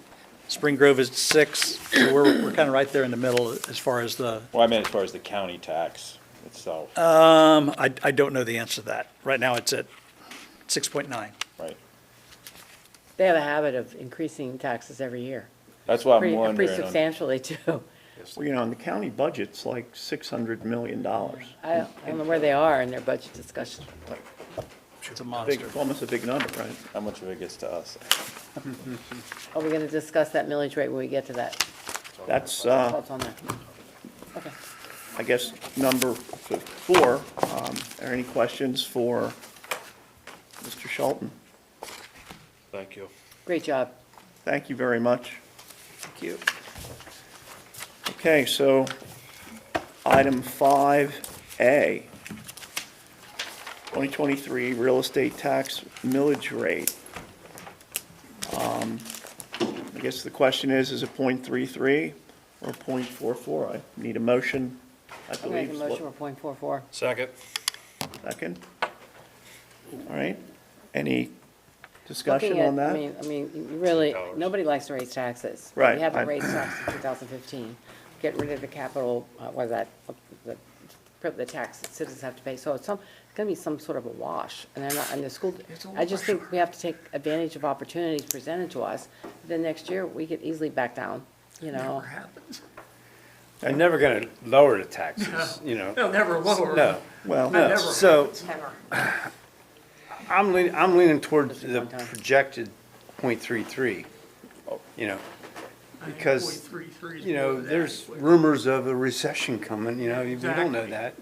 Spring Grove is 6. So we're kind of right there in the middle as far as the, Well, I meant as far as the county tax itself, I don't know the answer to that. Right now, it's at 6.9. right? They have a habit of increasing taxes every year. That's what I'm Pretty wondering. substantially, too. Well, and the county budget's like $600 million. I don't know where they are in their budget discussion. It's a monster. Big, almost a big number, right? How much of it gets to us? Are we going to discuss that millage rate when we get to that? That's, Thoughts on that? Okay. I guess, number 4. Are there any questions for Mr. Shelton? Thank you. Great job. Thank you very much. Thank you. Okay, so item 5A, 2023 real estate tax millage rate. I guess the question is it .33 or .44? I need a motion, I I'll make believe. a motion for .44. Second. Second? All right. Any discussion Looking at- on that? I mean, really, Dollars. nobody likes to raise taxes. Right, We haven't I- raised taxes in 2015. Get rid of the capital, what is that, the the tax that citizens have to pay. So it's gonna be some sort of a wash. And then, and the school, I just think we have to take advantage of opportunities presented to us. Then next year, we could easily back down, you know? They're never gonna lower the taxes, you know? They'll never lower. No, Well, no, so Never. I'm leaning towards This is the one time. projected .33, you know? Because, 0.33 is you know, more than there's adequate. rumors of a recession coming, you know, we don't know Exactly. that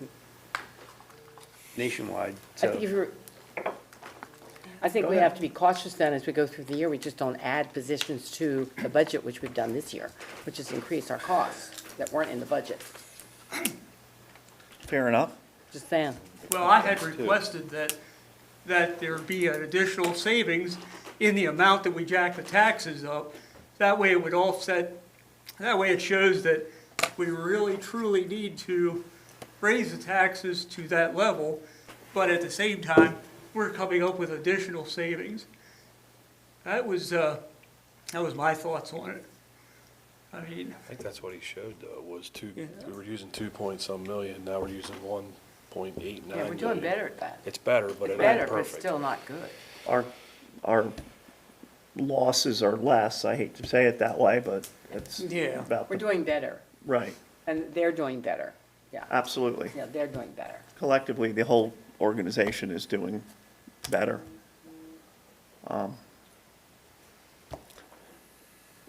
nationwide, I think so. if you're, I think we have to be cautious then as we go through the year. We just don't add positions to the budget, which we've done this year, which is increase our costs that weren't in the budget. fair enough. Just saying. Well, I had requested that there be an additional savings in the amount that we jack the taxes up. That way it would offset, that way it shows that we really truly need to raise the taxes to that level, but at the same time, we're coming up with additional savings. That was my thoughts on it. I mean, I think that's what he showed though, was we were using 2 point some million, now we're using 1.89 Yeah, we're doing million. better at that. It's better, but it Better, ain't but it's perfect. still not good. Our losses are less, I hate to say it that way, but it's Yeah. about, We're doing better, right, and they're doing better. Yeah, absolutely. yeah, they're doing better. Collectively, the whole organization is doing better.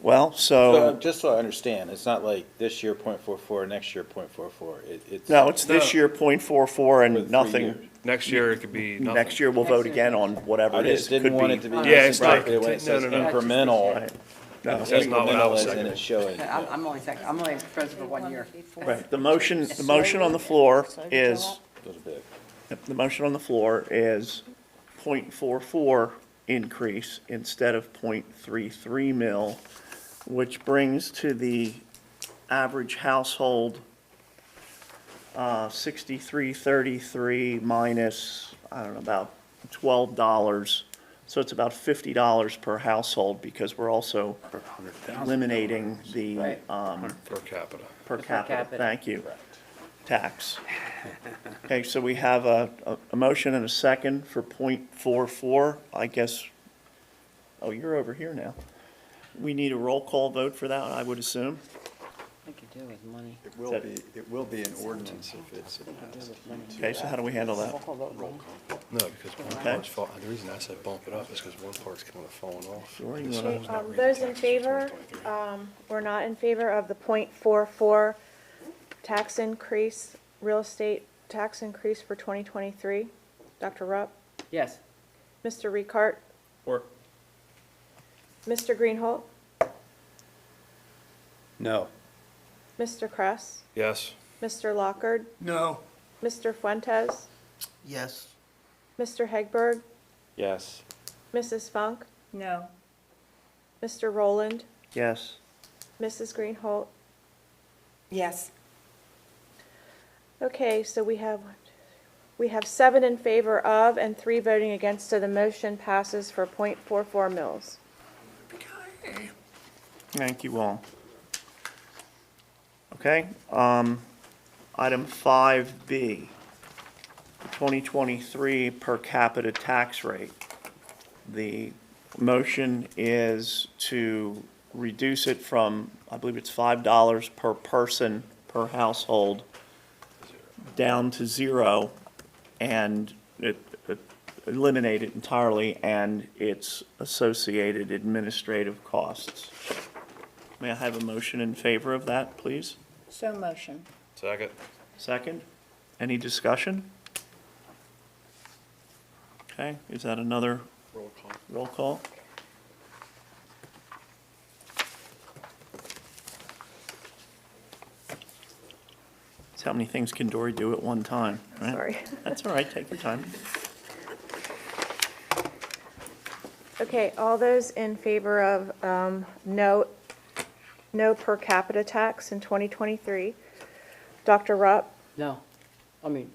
Well, So, so, just so I understand, it's not like this year .44, next year .44, it's. no, it's this year .44 for and 3 nothing. years. Next year, it could be nothing. Next year, we'll vote again on whatever I it is. just didn't Could want it to be Yeah, it's not- misinterpreted when it says no, no, no. incremental. Right. No, That's not what I Incremental was as in saying. it's showing. I'm only president for 1 year. right, the motion on the floor is, Goes big. the motion on the floor is .44 increase instead of .33 mil, which brings to the average household 63.33 minus, I don't know, about $12. So it's about $50 per household because we're also eliminating the Right. Per capita. per Per capita, capita. thank you, tax. Okay, so we have a motion and a second for .44. I guess, oh, you're over here now. We need a roll call vote for that, I would assume. I could do with money. It will be an ordinance if it's passed. Okay, so how do we handle that? Roll call vote, money. No, because one Okay. part's the reason I said bump it up is because one part's kind of falling off. Sure, you This wanna- one's not raising Those in taxes for favor, 2023. we're not in favor of the .44 tax increase, real estate tax increase for 2023. Dr. Rupp, Yes, Mr. Ricart, Or, Mr. Greenholt, No. Mr. Kress, Yes, Mr. Lockard, no, Mr. Fuentes, Yes. Mr. Hegberg, yes, Mrs. Funk, No. Mr. Rowland, Yes. Mrs. Greenholt. Yes. Okay, so we have 7 in favor of and 3 voting against, so the motion passes for .44 mils. Thank you all. Okay, item 5B, 2023 per capita tax rate. The motion is to reduce it from, I believe it's $5 per person per household down to 0 and eliminate it entirely and its associated administrative costs. May I have a motion in favor of that, please? So motion. second. Second? Any discussion? Okay, is that another Roll call. roll call? That's how many things can Dory do at one time, right? Sorry. That's all right, take your time. Okay, all those in favor of no per capita tax in 2023. Dr. Rupp, no, I mean,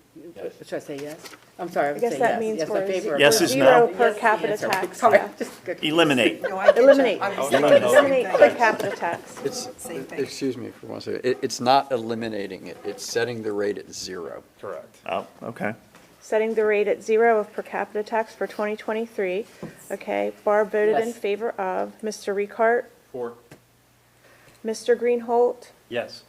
Should I say yes? I'm sorry, I I would guess say that yes. means Yes, for in favor of Yes for is zero no. per Yes, capita answer. tax. Sorry, Yeah. just good. Eliminate. Eliminate per capita tax. It's, excuse me for one second, it's not eliminating it, it's setting the rate at 0. Correct. Oh, okay. Setting the rate at 0 of per capita tax for 2023. Okay, Barb voted in Yes. favor of. Mr. Ricart, For. Mr. Greenholt, Yes.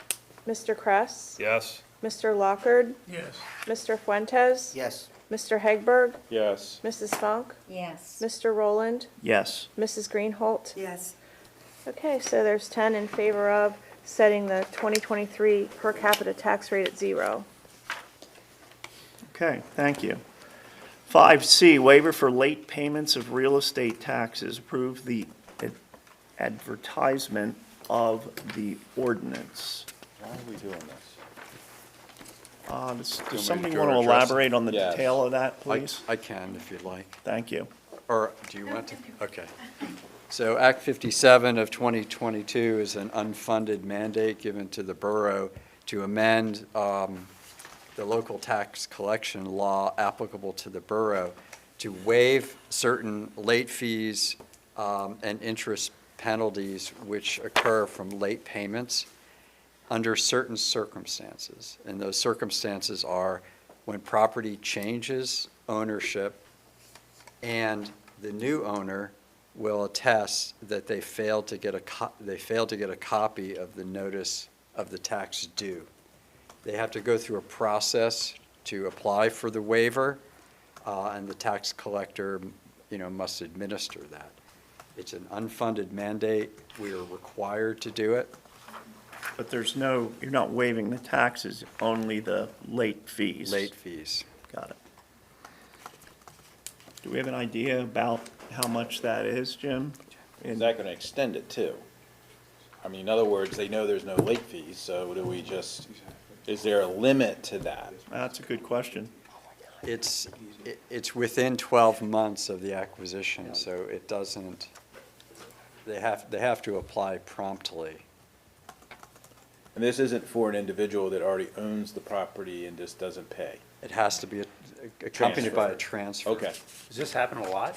Mr. Kress, Yes. Mr. Lockard, Yes. Mr. Fuentes, Yes. Mr. Hegberg, Yes. Mrs. Funk, Yes. Mr. Rowland, Yes. Mrs. Greenholt. Yes. Okay, so there's 10 in favor of setting the 2023 per capita tax rate at 0. Okay, thank you. 5C, waiver for late payments of real estate taxes. Approve the advertisement of the ordinance. Why are we doing this? Does somebody to want to address it? elaborate on the Yes. detail of that, please? I can if you'd like. Thank you. Or do you want to? Okay. So Act 57 of 2022 is an unfunded mandate given to the borough to amend the local tax collection law applicable to the borough to waive certain late fees and interest penalties which occur from late payments under certain circumstances. And those circumstances are when property changes ownership and the new owner will attest that they failed to get a copy of the notice of the tax due. They have to go through a process to apply for the waiver, and the tax collector, must administer that. It's an unfunded mandate. We are required to do it. But you're not waiving the taxes, only the late fees. Late fees. Got it. Do we have an idea about how much that is, Jim? Is that gonna extend it too? I mean, in other words, they know there's no late fees, so is there a limit to that? That's a good question. It's within 12 months of the acquisition, so it doesn't, they have to apply promptly. And this isn't for an individual that already owns the property and just doesn't pay? It has to be accompanied by a transfer. Okay. Does this happen a lot?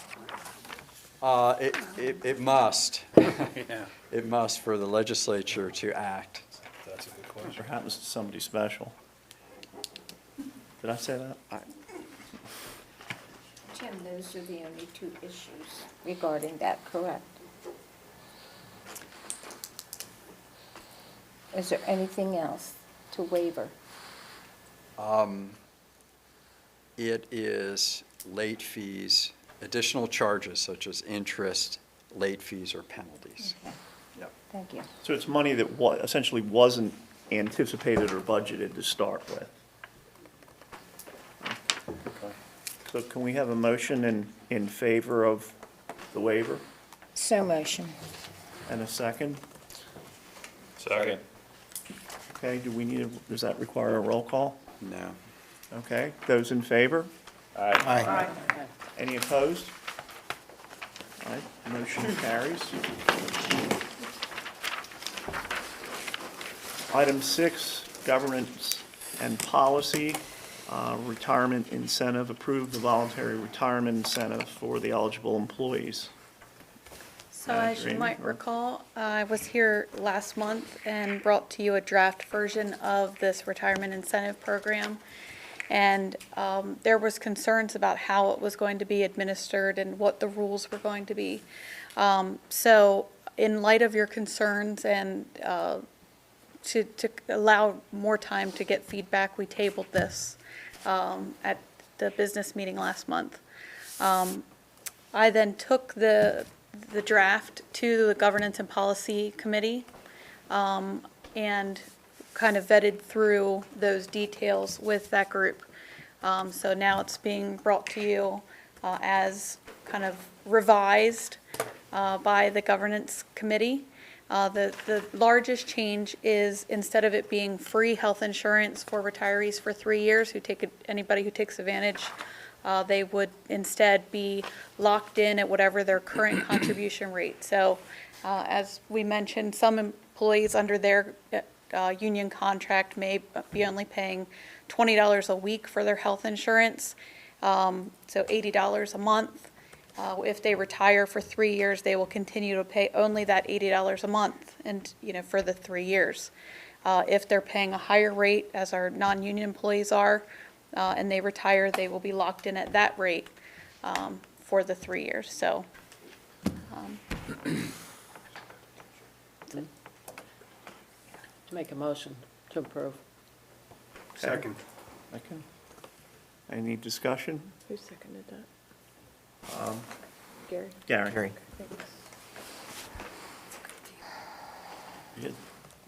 It must. Yeah. It must for the legislature to act. That's a good question. Or happens to somebody special. Did I say that? Jim, those are the only two issues regarding that, correct? Is there anything else to waiver? It is late fees, additional charges such as interest, late fees, or penalties. Okay. Yep. Thank you. So it's money that essentially wasn't anticipated or budgeted to start with. So can we have a motion in favor of the waiver So motion. and a second? Second. Okay, does that require a roll call? No. Okay, those in favor? Aye. Any opposed? All right, motion carries. Item 6, governance and policy, retirement incentive, approve the voluntary retirement incentive for the eligible employees. So as you might recall, I was here last month and brought to you a draft version of this retirement incentive program. And there was concerns about how it was going to be administered and what the rules were going to be. So in light of your concerns and to allow more time to get feedback, we tabled this at the business meeting last month. I then took the draft to the Governance and Policy Committee and kind of vetted through those details with that group. So now it's being brought to you as kind of revised by the Governance Committee. The largest change is instead of it being free health insurance for retirees for 3 years, anybody who takes advantage, they would instead be locked in at whatever their current contribution rate. So as we mentioned, some employees under their union contract may be only paying $20 a week for their health insurance, so $80 a month. If they retire for 3 years, they will continue to pay only that $80 a month, and, for the 3 years. If they're paying a higher rate, as our non-union employees are, and they retire, they will be locked in at that rate for the 3 years, so. To make a motion to approve. Second. Second. Any discussion? Who seconded that? Gary? Gary? Thanks.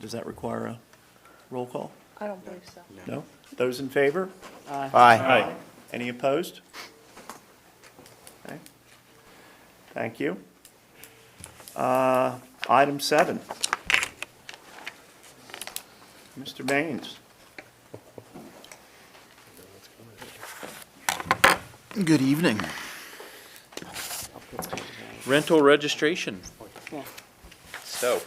Does that require a roll call? I don't believe so. No? Those in favor? Aye. Any opposed? Okay. Thank you. Item 7. Mr. Baines. Good evening. Rental registration. Yeah. So,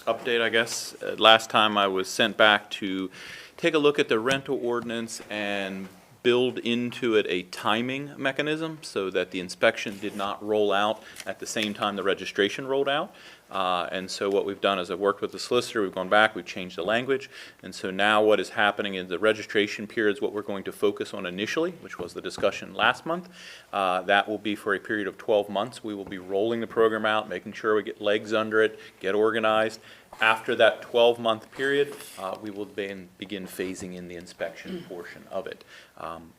update, I guess. Last time I was sent back to take a look at the rental ordinance and build into it a timing mechanism so that the inspection did not roll out at the same time the registration rolled out. And so what we've done is I've worked with the solicitor, we've gone back, we've changed the language, and so now what is happening is the registration period is what we're going to focus on initially, which was the discussion last month. That will be for a period of 12 months. We will be rolling the program out, making sure we get legs under it, get organized. After that 12-month period, we will then begin phasing in the inspection portion of it.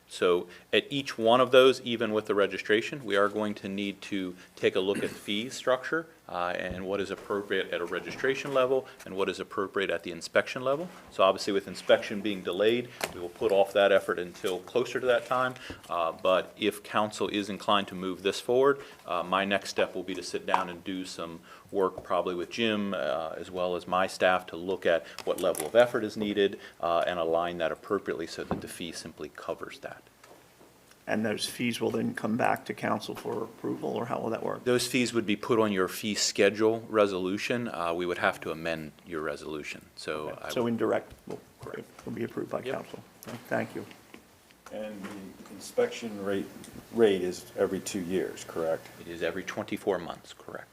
So at each one of those, even with the registration, we are going to need to take a look at fee structure and what is appropriate at a registration level and what is appropriate at the inspection level. So obviously with inspection being delayed, we will put off that effort until closer to that time. But if council is inclined to move this forward, my next step will be to sit down and do some work probably with Jim as well as my staff to look at what level of effort is needed and align that appropriately so that the fee simply covers that. And those fees will then come back to council for approval, or how will that work? Those fees would be put on your fee schedule resolution. We would have to amend your resolution. So, So indirect will be approved by Yep. council. Thank you. And the inspection rate is every 2 years, correct? it is every 24 months, correct?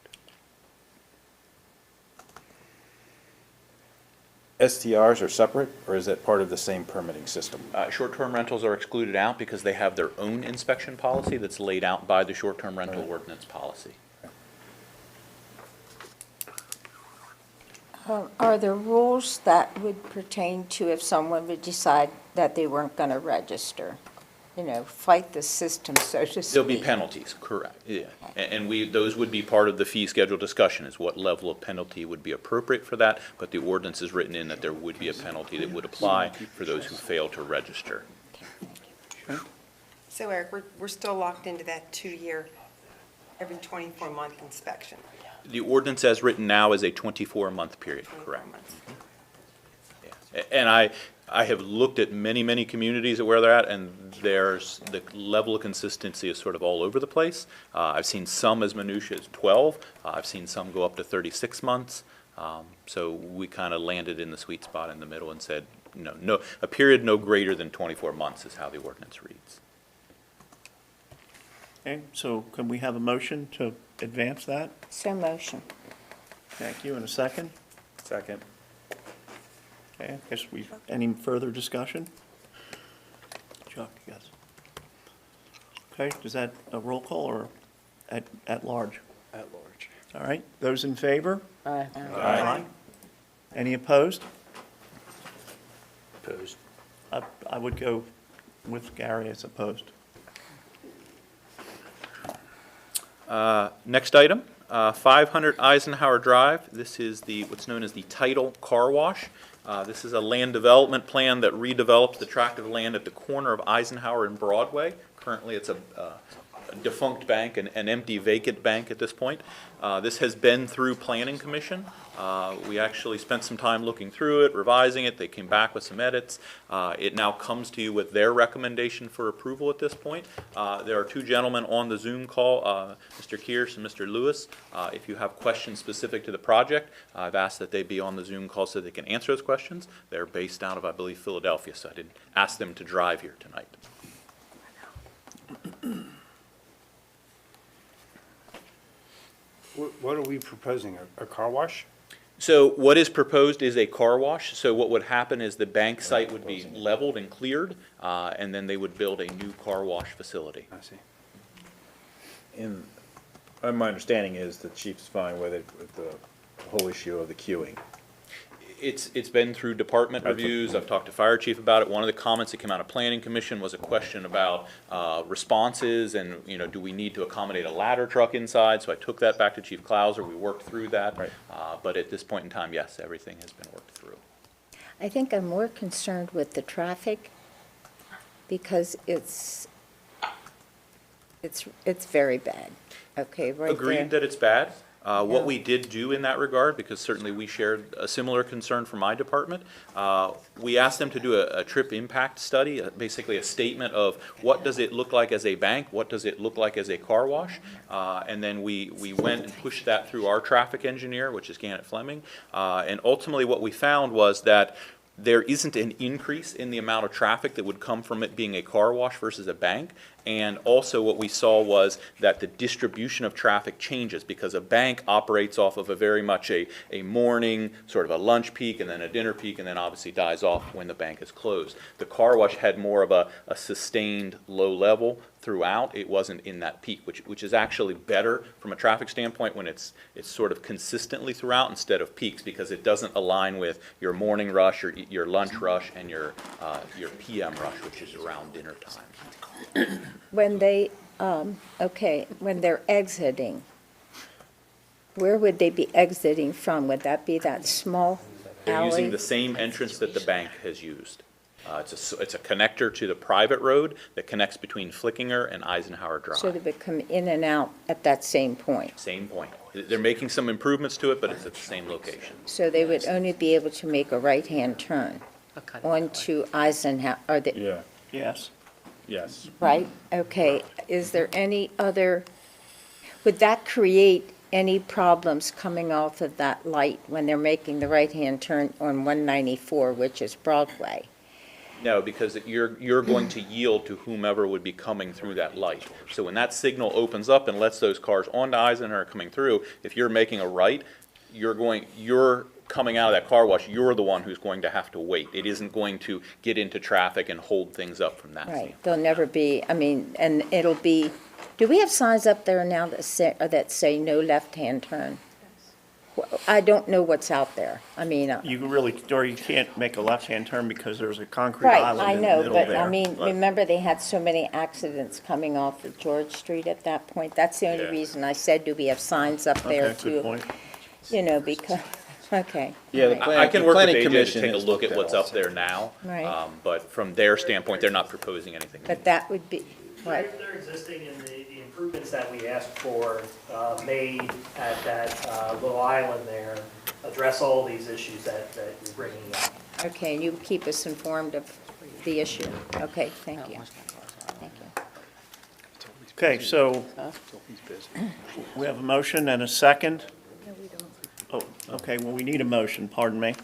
STRs are separate, or is that part of the same permitting system? Short-term rentals are excluded out because they have their own inspection policy that's laid out by the short-term rental ordinance policy. Are there rules that would pertain to if someone would decide that they weren't going to register? Fight the system, so to speak. There'll be penalties, correct, yeah. And those would be part of the fee schedule discussion, is what level of penalty would be appropriate for that, but the ordinance is written in that there would be a penalty that would apply for those who fail to register. So Eric, we're still locked into that 2-year, every 24-month inspection. The ordinance as written now is a 24-month period, correct? Yeah. And I have looked at many, many communities at where they're at, and there's the level of consistency is sort of all over the place. I've seen some as minutiae as 12. I've seen some go up to 36 months. So we kind of landed in the sweet spot in the middle and said, no, a period no greater than 24 months is how the ordinance reads. Okay, so can we have a motion to advance that? So motion. Thank you. And a second? Second. Okay, I guess any further discussion? Chuck, yes. Okay, is that a roll call or at large? At large. All right, those in favor? Aye. Aye. Any opposed? Opposed. I would go with Gary as opposed. Next item, 500 Eisenhower Drive. This is what's known as the Title Car Wash. This is a land development plan that redevelops the tract of land at the corner of Eisenhower and Broadway. Currently, it's a defunct bank, an empty vacant bank at this point. This has been through Planning Commission. We actually spent some time looking through it, revising it. They came back with some edits. It now comes to you with their recommendation for approval at this point. There are two gentlemen on the Zoom call, Mr. Kearse and Mr. Lewis. If you have questions specific to the project, I've asked that they be on the Zoom call so they can answer those questions. They're based out of, I believe, Philadelphia, so I didn't ask them to drive here tonight. What are we proposing, a car wash? So what is proposed is a car wash. So what would happen is the bank site would be leveled and cleared, and then they would build a new car wash facility. I see. And my understanding is the chief's fine with it, with the whole issue of the queuing. It's been through department reviews. I've talked to fire chief about it. One of the comments that came out of planning commission was a question about responses and, you know, do we need to accommodate a ladder truck inside? So I took that back to Chief Clauser. We worked through that. Right. But at this point in time, yes, everything has been worked through. I think I'm more concerned with the traffic because it's very bad. Okay, right there. Agreed that it's bad. What we did do in that regard, because certainly we shared a similar concern from my department, we asked them to do a trip impact study, basically a statement of what does it look like as a bank, what does it look like as a car wash, and then we went and pushed that through our traffic engineer, which is Gannett Fleming, and ultimately what we found was that there isn't an increase in the amount of traffic that would come from it being a car wash versus a bank. And also what we saw was that the distribution of traffic changes because a bank operates off of a very much a morning, sort of a lunch peak and then a dinner peak and then obviously dies off when the bank is closed. The car wash had more of a sustained low level throughout. It wasn't in that peak, which is actually better from a traffic standpoint when it's sort of consistently throughout instead of peaks because it doesn't align with your morning rush or your lunch rush and your PM rush, which is around dinner time. When they, when they're exiting, where would they be exiting from? Would that be that small They're alley? using the same entrance that the bank has used. It's a connector to the private road that connects between Flickinger and Eisenhower Drive. So they would come in and out at that same point? Same point. They're making some improvements to it, but it's at the same location. So they would only be able to make a right-hand turn onto Eisenhower, or the, Yeah. Yes. Yes. right? Okay, is there any other, would that create any problems coming off of that light when they're making the right-hand turn on 194, which is Broadway? No, because you're going to yield to whomever would be coming through that light. So when that signal opens up and lets those cars onto Eisenhower coming through, if you're making a right, you're coming out of that car wash, you're the one who's going to have to wait. It isn't going to get into traffic and hold things up from that Right, standpoint. there'll never be, I mean, and it'll be, do we have signs up there now that say no left-hand turn? I don't know what's out there. I mean, You can't make a left-hand turn because there's a concrete right, island I in the know, middle but there. I mean, remember they had so many accidents coming off of George Street at that point? That's the only Yeah. reason I said, do we have signs up there Okay, good too? point. You know, because, okay. Yeah, the right. plan- I can work with Planning AJ to Commission take a has look at looked at what's all up there now. Right. But from their standpoint, they're not proposing anything. But that would be, right, They're existing in the improvements that we asked for, made at that little island there, address all these issues that you're bringing up. okay, and you keep us informed of the issue. Okay, thank you. Thank you. Okay, so we have a motion and a second. Oh, okay, well, we need a motion, pardon me.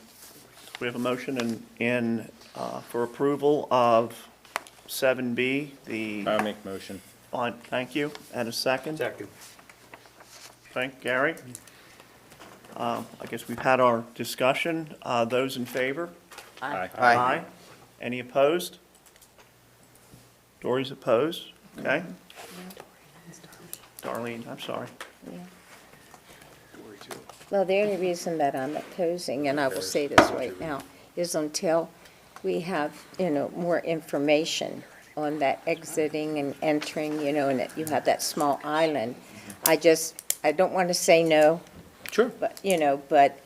We have a motion for approval of 7B, I'll make motion. thank you, and a second. Second. Thank Gary. I guess we've had our discussion. Those in favor? Aye. Aye. Any opposed? Dory's opposed, okay. Darlene, I'm sorry. Well, the only reason that I'm opposing, and I will say this right now, is until we have, more information on that exiting and entering, and that you have that small island. I don't want to say no. Sure. But, but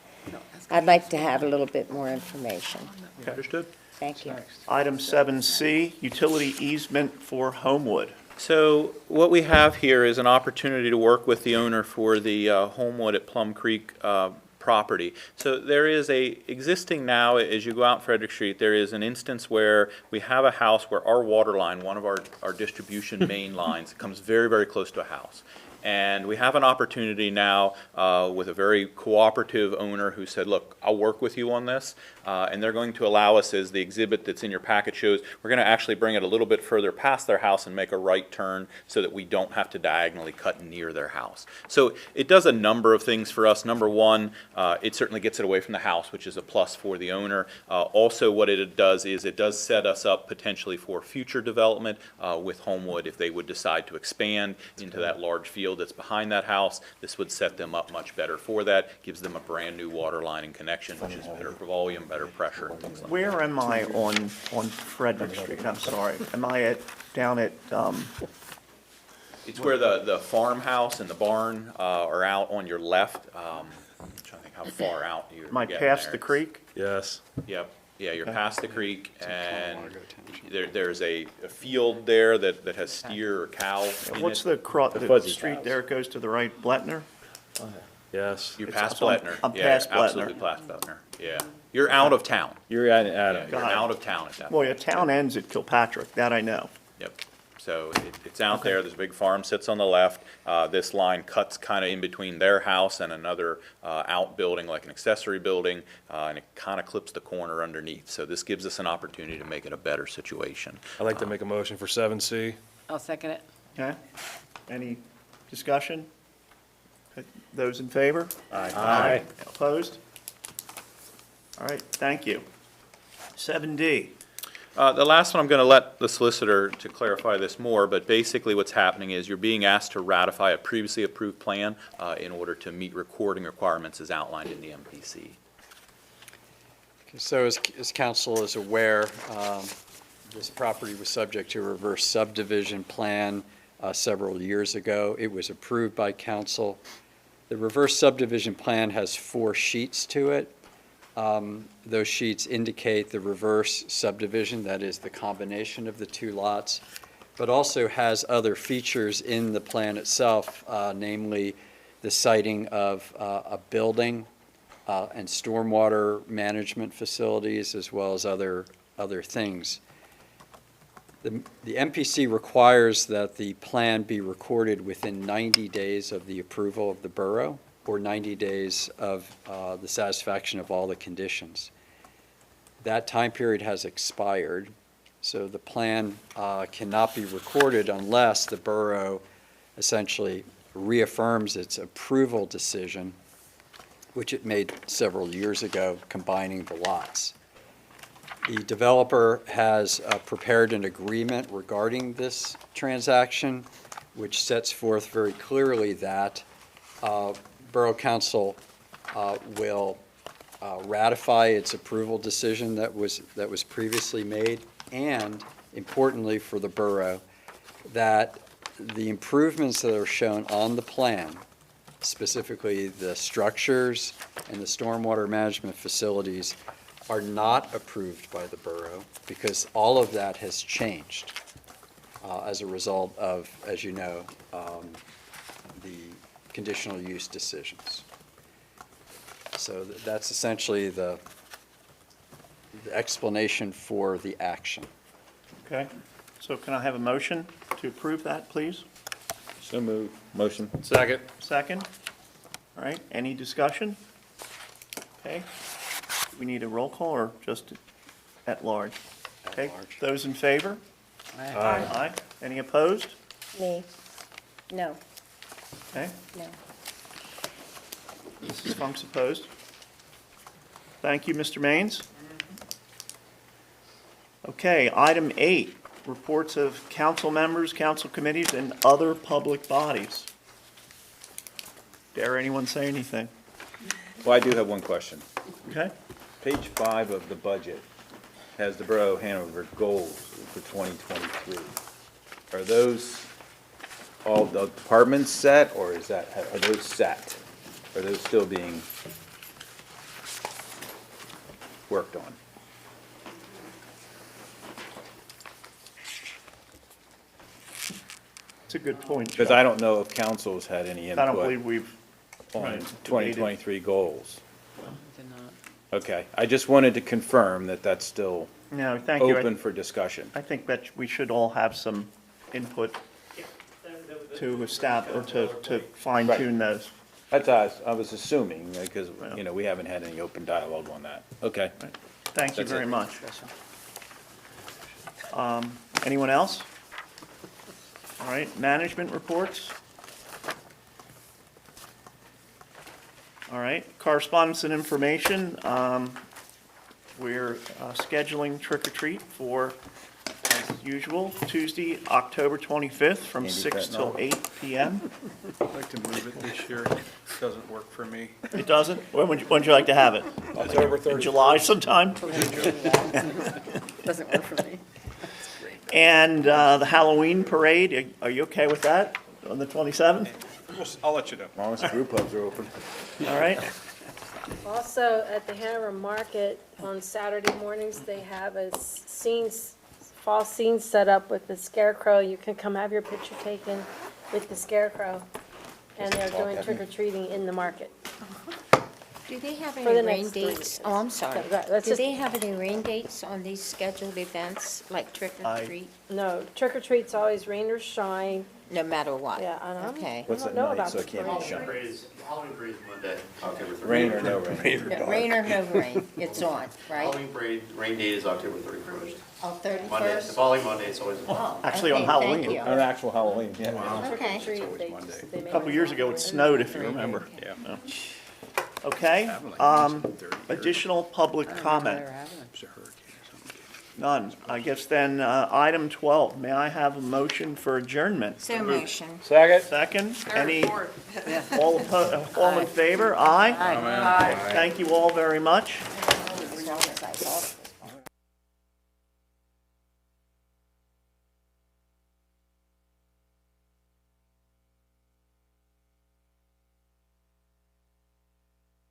I'd like to have a little bit more information. Understood. Thank you. Item 7C, utility easement for Homewood. So what we have here is an opportunity to work with the owner for the Homewood at Plum Creek property. So there is existing now, as you go out Frederick Street, there is an instance where we have a house where our water line, one of our distribution main lines, comes very, very close to a house. And we have an opportunity now with a very cooperative owner who said, look, I'll work with you on this. And they're going to allow us, as the exhibit that's in your packet shows, we're going to actually bring it a little bit further past their house and make a right turn so that we don't have to diagonally cut near their house. So it does a number of things for us. Number one, it certainly gets it away from the house, which is a plus for the owner. Also, what it does is it does set us up potentially for future development with Homewood if they would decide to expand into that large field that's behind that house. This would set them up much better for that. Gives them a brand new water line and connection, which is better for volume, better pressure, and things like that. Where am I on Frederick Street? I'm sorry. Am I down at, It's where the farmhouse and the barn are out on your left. I'm trying to think how far out you're am I getting past there. the creek? Yes. Yep. Yeah, you're Okay. past the creek, and there's a field there that has steer or cow in What's it. the fuzzy street house. there goes to the right, Bletner? Yes. You're It's past on- Bletner. I'm Yeah, past Bletner. Absolutely past Bletner, yeah. You're out of town. You're at Yeah, Adam. you're Got it. out of town at that Well, point. your town ends at Kilpatrick, that I know. Yep. So it's out there, there's a big farm sits on the left. This line cuts kind of in between their house and another outbuilding, like an accessory building, and it kind of clips the corner underneath. So this gives us an opportunity to make it a better situation. I'd like to make a motion for 7C. I'll second it. Okay? Any discussion? Those in favor? Aye. Opposed? All right, thank you. 7D. The last one, I'm going to let the solicitor to clarify this more, but basically what's happening is you're being asked to ratify a previously approved plan in order to meet recording requirements as outlined in the MPC. So as council is aware, this property was subject to a reverse subdivision plan several years ago. It was approved by council. The reverse subdivision plan has 4 sheets to it. Those sheets indicate the reverse subdivision, that is the combination of the 2 lots, but also has other features in the plan itself, namely the siting of a building and stormwater management facilities, as well as other things. The MPC requires that the plan be recorded within 90 days of the approval of the borough, or 90 days of the satisfaction of all the conditions. That time period has expired, so the plan cannot be recorded unless the borough essentially reaffirms its approval decision, which it made several years ago, combining the lots. The developer has prepared an agreement regarding this transaction, which sets forth very clearly that Borough Council will ratify its approval decision that was previously made, and importantly for the borough, that the improvements that are shown on the plan, specifically the structures and the stormwater management facilities, are not approved by the borough because all of that has changed as a result of, as you know, the conditional use decisions. So that's essentially the explanation for the action. Okay, so can I have a motion to approve that, please? So moved. Motion. Second. Second? All right, any discussion? Okay, we need a roll call or just at large? Okay, those in favor? Aye. Any opposed? Me? No, Okay, no. Mrs. Funk's opposed. Thank you, Mr. Maines. Okay, item 8, reports of council members, council committees, and other public bodies. Dare anyone say anything? Well, I do have one question. Okay? Page 5 of the budget has the Borough of Hanover goals for 2023. Are those all the departments set, or are those set? Are those still being worked on? It's a good point, Because Chuck. I don't know if council's had any I don't input believe we've on right, 2023 goals. Okay, I just wanted to confirm that that's still No, thank you. open for discussion. I think that we should all have some input to establish, or to fine tune those. That's I was assuming, because, you know, we haven't had any open dialogue on that. Okay. Thank you That's very it. much. Anyone else? All right, management reports? All right, correspondence and information. We're scheduling trick or treat for, as usual, Tuesday, October 25th from Andy 6 till Fentanyl. 8 p.m. I'd like to move it this year. It doesn't work for me. It doesn't? When would you like to have it? October In July sometime? Doesn't work for me. And the Halloween parade, are you okay with that on the 27th? I'll let you know. As long as the brew pubs are open. All right, Also, at the Hanover Market on Saturday mornings, they have a fall scene set up with the scarecrow. You can come have your picture taken with the scarecrow. And they're doing trick or treating in the market. Do they have For any the rain next 3 dates? years. Oh, I'm sorry. That's Do just- they have any rain dates on these scheduled events, like trick or treat? No, trick or treat's always rain or shine. No matter what? Yeah, I don't. Okay. What's I don't that know night, about so the it can't be parade. shut? Halloween parade is Monday, October 31st. Rain or no rain? Yeah, rain or no rain, it's on, right? Halloween parade, rain date is October 31st. Oh, Monday, the 31st? following Monday, it's always. Oh, Actually, on okay, thank Halloween. you. On actual Halloween, yeah. Trick or Okay. treat, they a make couple years ago, it snowed, if you remember. Yeah. Okay, additional public comment? None. I guess then, item 12, may I have a motion for adjournment? So motion. Second? Second, any, all in favor? Aye? Aye. Thank you all very much. As long as I saw